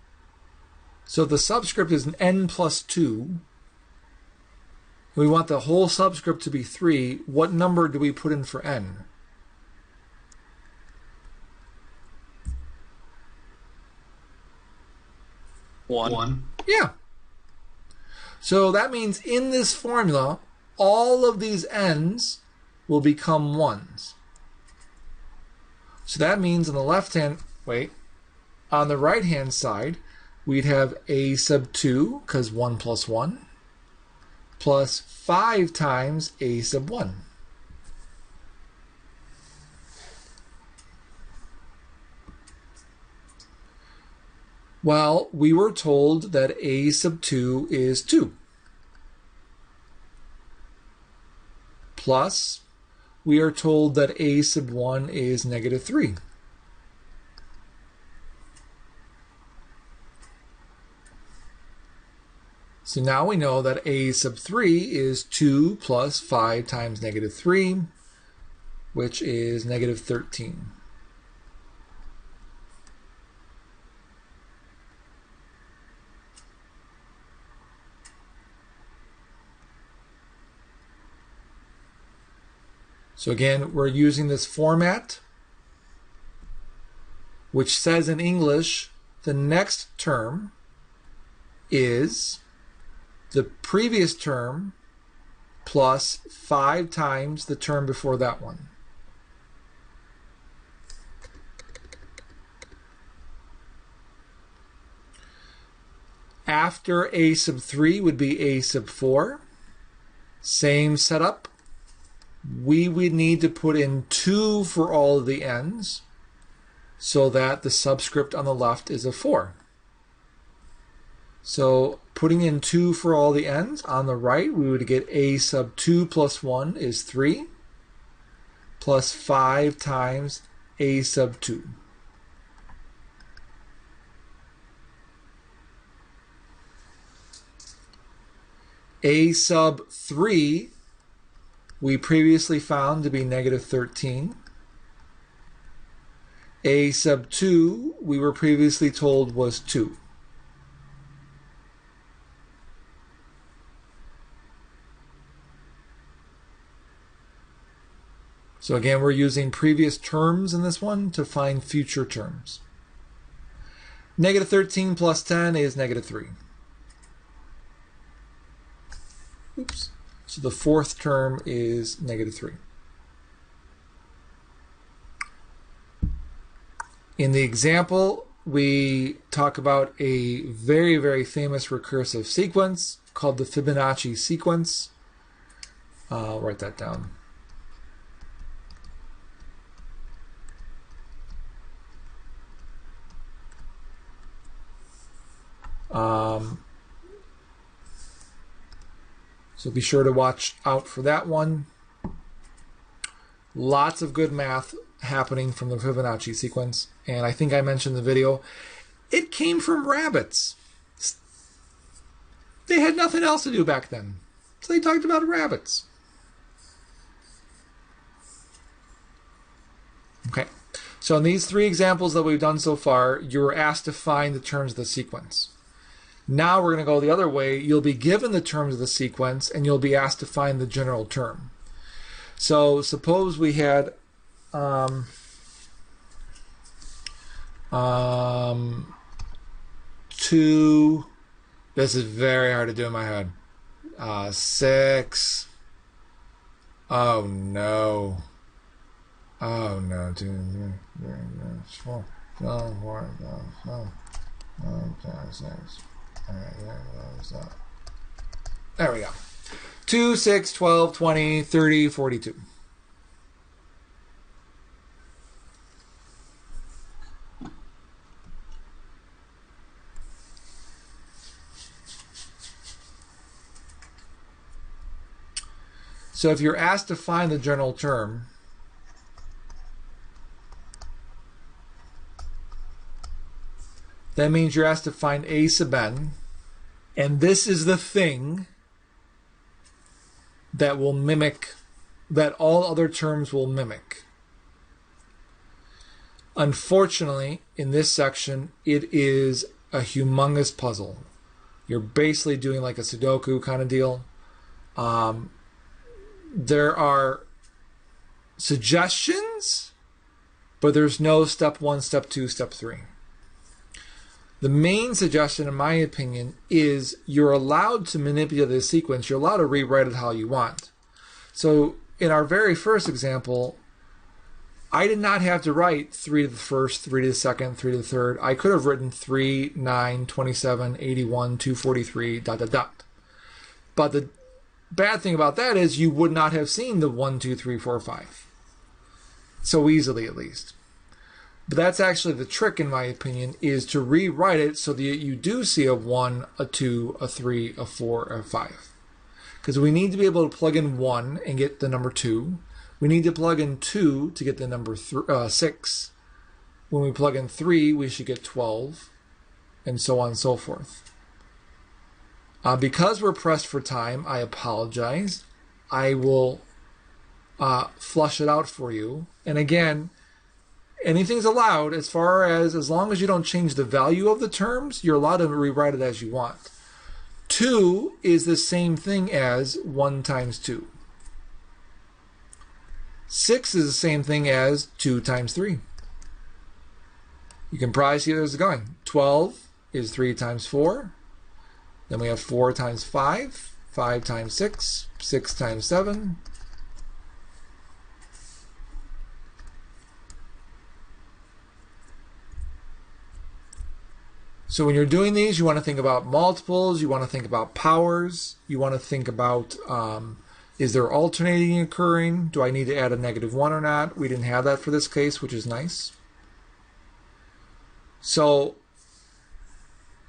So if the subscript is an n plus 2, we want the whole subscript to be 3, what number do we put in for n? One. Yeah. So that means in this formula, all of these n's will become 1s. So that means on the on the right-hand side, we'd have a sub 2, because 1 plus 1, plus 5 times a sub 1. Well, we were told that a sub 2 is 2. Plus, we are told that a sub 1 is negative 3. So now we know that a sub 3 is 2 plus 5 times negative 3, which is negative 13. So again, we're using this format, which says in English, the next term is the previous term plus 5 times the term before that one. After a sub 3 would be a sub 4. Same setup. We would need to put in 2 for all of the n's so that the subscript on the left is a 4. So putting in 2 for all the n's, on the right we would get a sub 2 plus 1 is 3, plus 5 times a sub 2. A sub 3 we previously found to be negative 13. A sub 2 we were previously told was 2. So again, we're using previous terms in this one to find future terms. Negative 13 plus 10 is negative 3. Oops. So the fourth term is negative 3. In the example, we talk about a very, very famous recursive sequence called the Fibonacci sequence. I'll write that down. So be sure to watch out for that one. Lots of good math happening from the Fibonacci sequence. And I think I mentioned in the video, it came from rabbits. They had nothing else to do back then. So they talked about rabbits. Okay. So in these three examples that we've done so far, you were asked to find the terms of the sequence. Now we're going to go the other way. You'll be given the terms of the sequence, and you'll be asked to find the general term. So suppose we had two. This is very hard to do in my head. 6. Oh no. Oh no. 2, 3, 4, 5, 4, 5, 6. There we go. 2, 6, 12, 20, 30, 42. So if you're asked to find the general term, that means you're asked to find a sub n, and this is the thing that will mimic, that all other terms will mimic. Unfortunately, in this section, it is a humongous puzzle. You're basically doing like a Sudoku kind of deal. There are suggestions, but there's no step 1, step 2, step 3. The main suggestion, in my opinion, is you're allowed to manipulate the sequence. You're allowed to rewrite it how you want. So in our very first example, I did not have to write 3 to the first, 3 to the second, 3 to the third. I could have written 3, 9, 27, 81, 243, dot, dot, dot. But the bad thing about that is you would not have seen the 1, 2, 3, 4, 5. So easily, at least. But that's actually the trick, in my opinion, is to rewrite it so that you do see a 1, a 2, a 3, a 4, a 5. Because we need to be able to plug in 1 and get the number 2. We need to plug in 2 to get the number 6. When we plug in 3, we should get 12, and so on and so forth. Because we're pressed for time, I apologize. I will flush it out for you. And again, anything's allowed as long as you don't change the value of the terms, you're allowed to rewrite it as you want. 2 is the same thing as 1 times 2. 6 is the same thing as 2 times 3. You can probably see where this is going. 12 is 3 times 4. Then we have 4 times 5, 5 times 6, 6 times 7. So when you're doing these, you want to think about multiples, you want to think about powers, you want to think about is there alternating occurring? Do I need to add a -1 or not? We didn't have that for this case, which is nice. So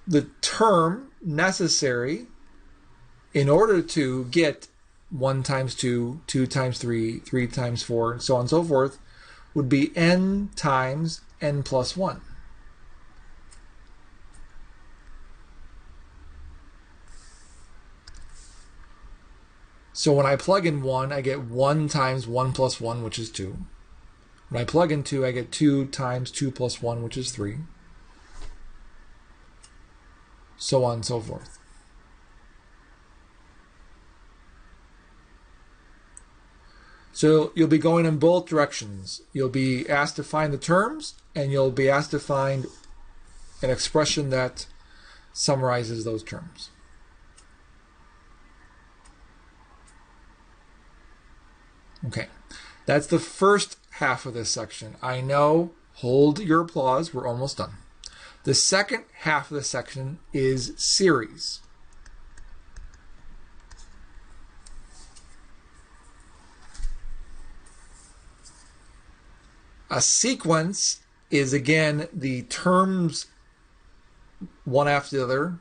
the term necessary in order to get 1 times 2, 2 times 3, 3 times 4, and so on and so forth would be n times n plus 1. So when I plug in 1, I get 1 times 1 plus 1, which is 2. When I plug in 2, I get 2 times 2 plus 1, which is 3. So on and so forth. So you'll be going in both directions. You'll be asked to find the terms, and you'll be asked to find an expression that summarizes those terms. Okay, that's the first half of this section. I know, hold your applause, we're almost done. The second half of the section is series. A sequence is, again, the terms one after the other.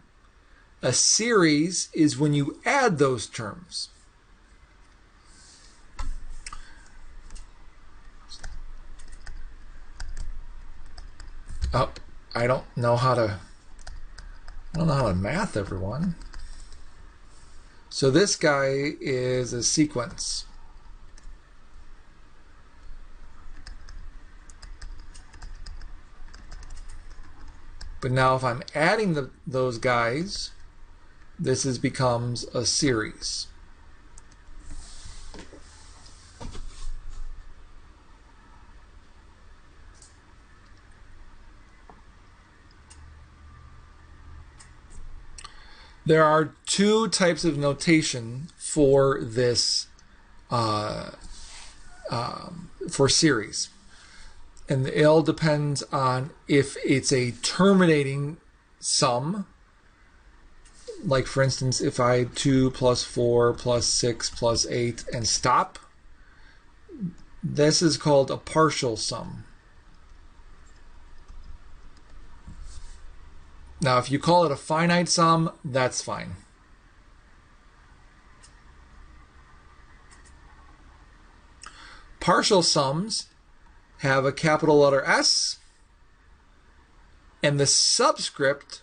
A series is when you add those terms. Oh, I don't know how to math, everyone. So this guy is a sequence. But now if I'm adding those guys, this becomes a series. There are two types of notation for this, for series. And it all depends on if it's a terminating sum. Like, for instance, if I had 2 plus 4 plus 6 plus 8 and stop, this is called a partial sum. Now, if you call it a finite sum, that's fine. Partial sums have a capital letter S, and the subscript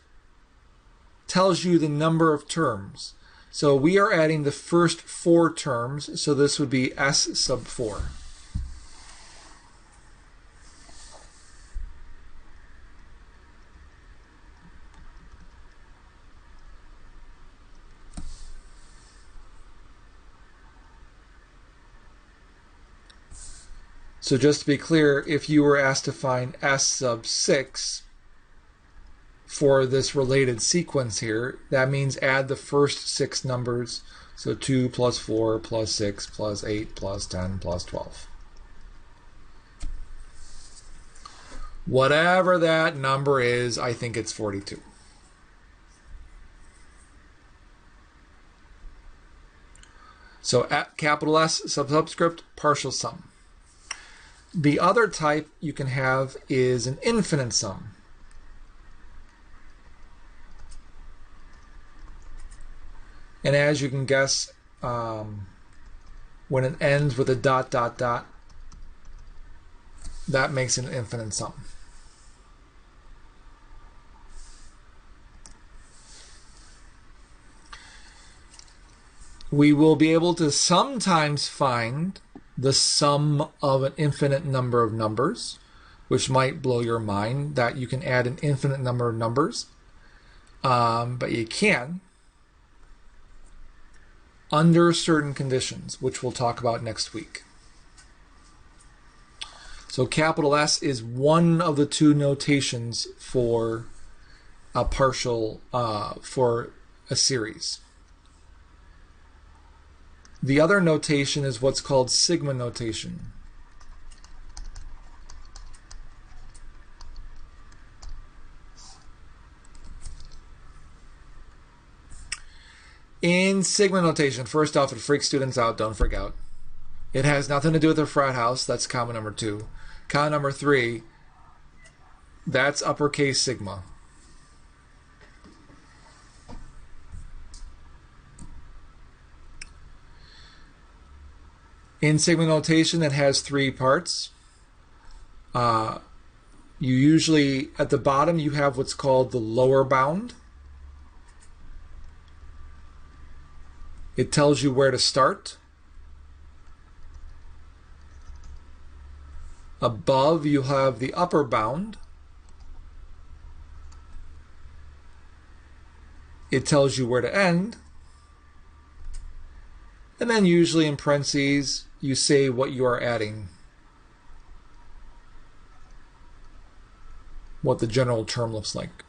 tells you the number of terms. So we are adding the first 4 terms, so this would be S sub 4. So just to be clear, if you were asked to find S sub 6 for this related sequence here, that means add the first 6 numbers. So 2 plus 4 plus 6 plus 8 plus 10 plus 12. Whatever that number is, I think it's 42. So at capital S subscript, partial sum. The other type you can have is an infinite sum. And as you can guess, when it ends with a dot, dot, dot, that makes it an infinite sum. We will be able to sometimes find the sum of an infinite number of numbers, which might blow your mind that you can add an infinite number of numbers. But you can under certain conditions, which we'll talk about next week. So capital S is one of the 2 notations for a partial, for a series. The other notation is what's called sigma notation. In sigma notation, first off, it freaks students out, don't freak out. It has nothing to do with the frat house, that's comment number 2. Comment number 3, that's uppercase sigma. In sigma notation, it has 3 parts. You usually, at the bottom, you have what's called the lower bound. It tells you where to start. Above, you have the upper bound. It tells you where to end. And then usually in parentheses, you say what you are adding, what the general term looks like.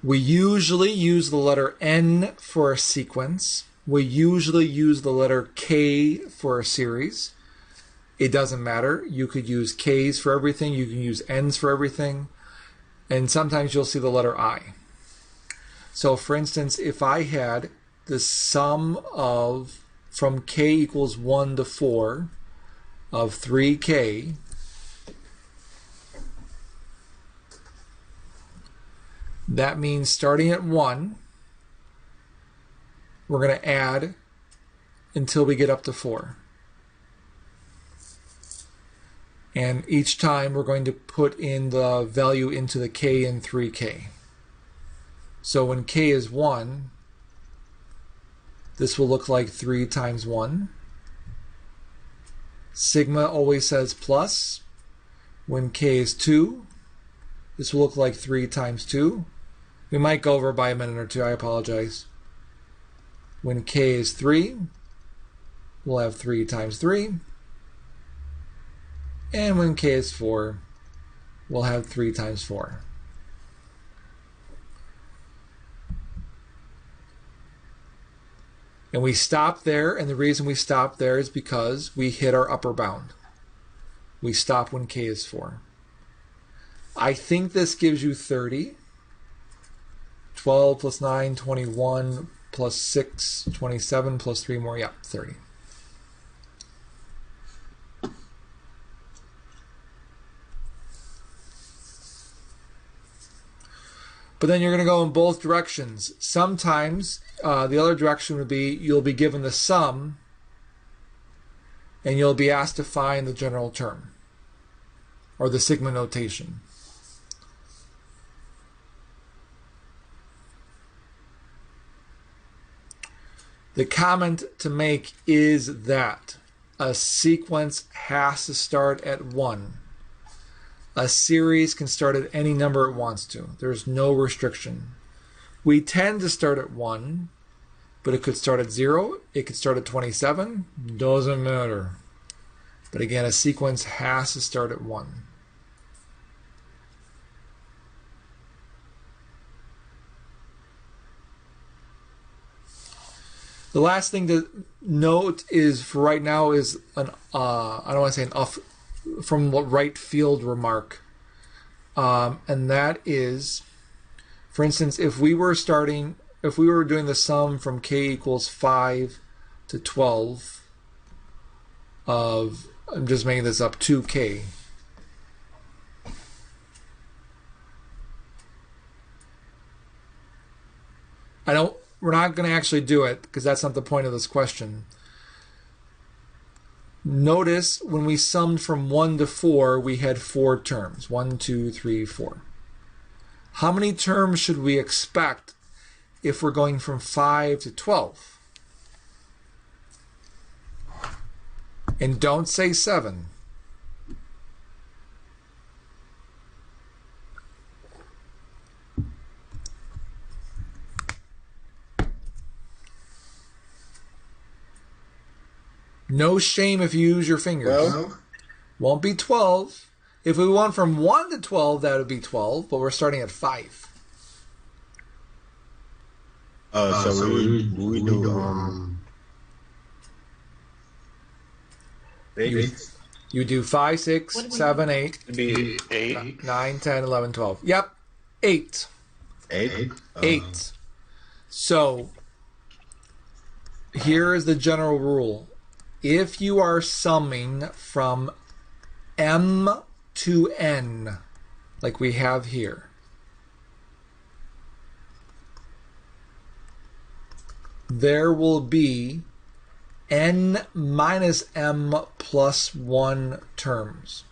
We usually use the letter N for a sequence. We usually use the letter K for a series. It doesn't matter. You could use K's for everything. You can use N's for everything. And sometimes you'll see the letter I. So for instance, if I had the sum of from K equals 1 to 4 of 3K, that means starting at 1, we're going to add until we get up to 4. And each time we're going to put in the value into the K in 3K. So when K is 1, this will look like 3 times 1. Sigma always says plus. When K is 2, this will look like 3 times 2. We might go over by a minute or two, I apologize. When K is 3, we'll have 3 times 3. And when K is 4, we'll have 3 times 4. And we stop there, and the reason we stop there is because we hit our upper bound. We stop when K is 4. I think this gives you 30. 12 plus 9, 21 plus 6, 27 plus 3 more, yeah, 30. But then you're going to go in both directions. Sometimes the other direction would be you'll be given the sum and you'll be asked to find the general term or the sigma notation. The comment to make is that a sequence has to start at 1. A series can start at any number it wants to. There's no restriction. We tend to start at 1, but it could start at 0. It could start at 27. Doesn't matter. But again, a sequence has to start at 1. The last thing to note is for right now is an I don't want to say an off from right field remark, and that is, for instance, if we were doing the sum from K equals 5 to 12 of, I'm just making this up, 2K. We're not going to actually do it because that's not the point of this question. Notice when we summed from 1 to 4, we had 4 terms. 1, 2, 3, 4. How many terms should we expect if we're going from 5 to 12? And don't say 7. No shame if you use your fingers. Well, Won't be 12. If we went from 1 to 12, that would be 12, but we're starting at 5. so we do 8. You do 5, 6, What do we 7, 8, It'd be 8. 9, 10, 11, 12. Yep, 8. 8. 8. So, here is the general rule. If you are summing from M to N, like we have here, there will be N minus M plus 1 terms.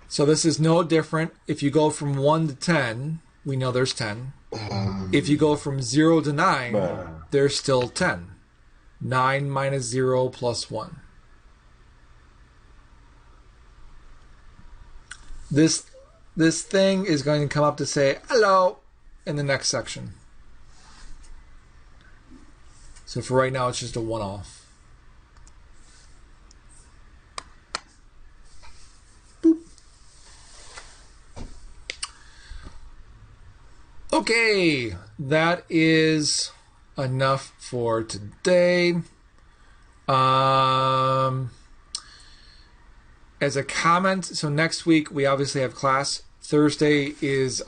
So this is no different. If you go from 1 to 10, we know there's 10. If you go from 0 to 9, there's still 10. 9 minus 0 plus 1. This thing is going to come up to say hello in the next section. So for right now, it's just a one-off. Boop. Okay, that is enough for today. As a comment, so next week we obviously have class. Next Thursday is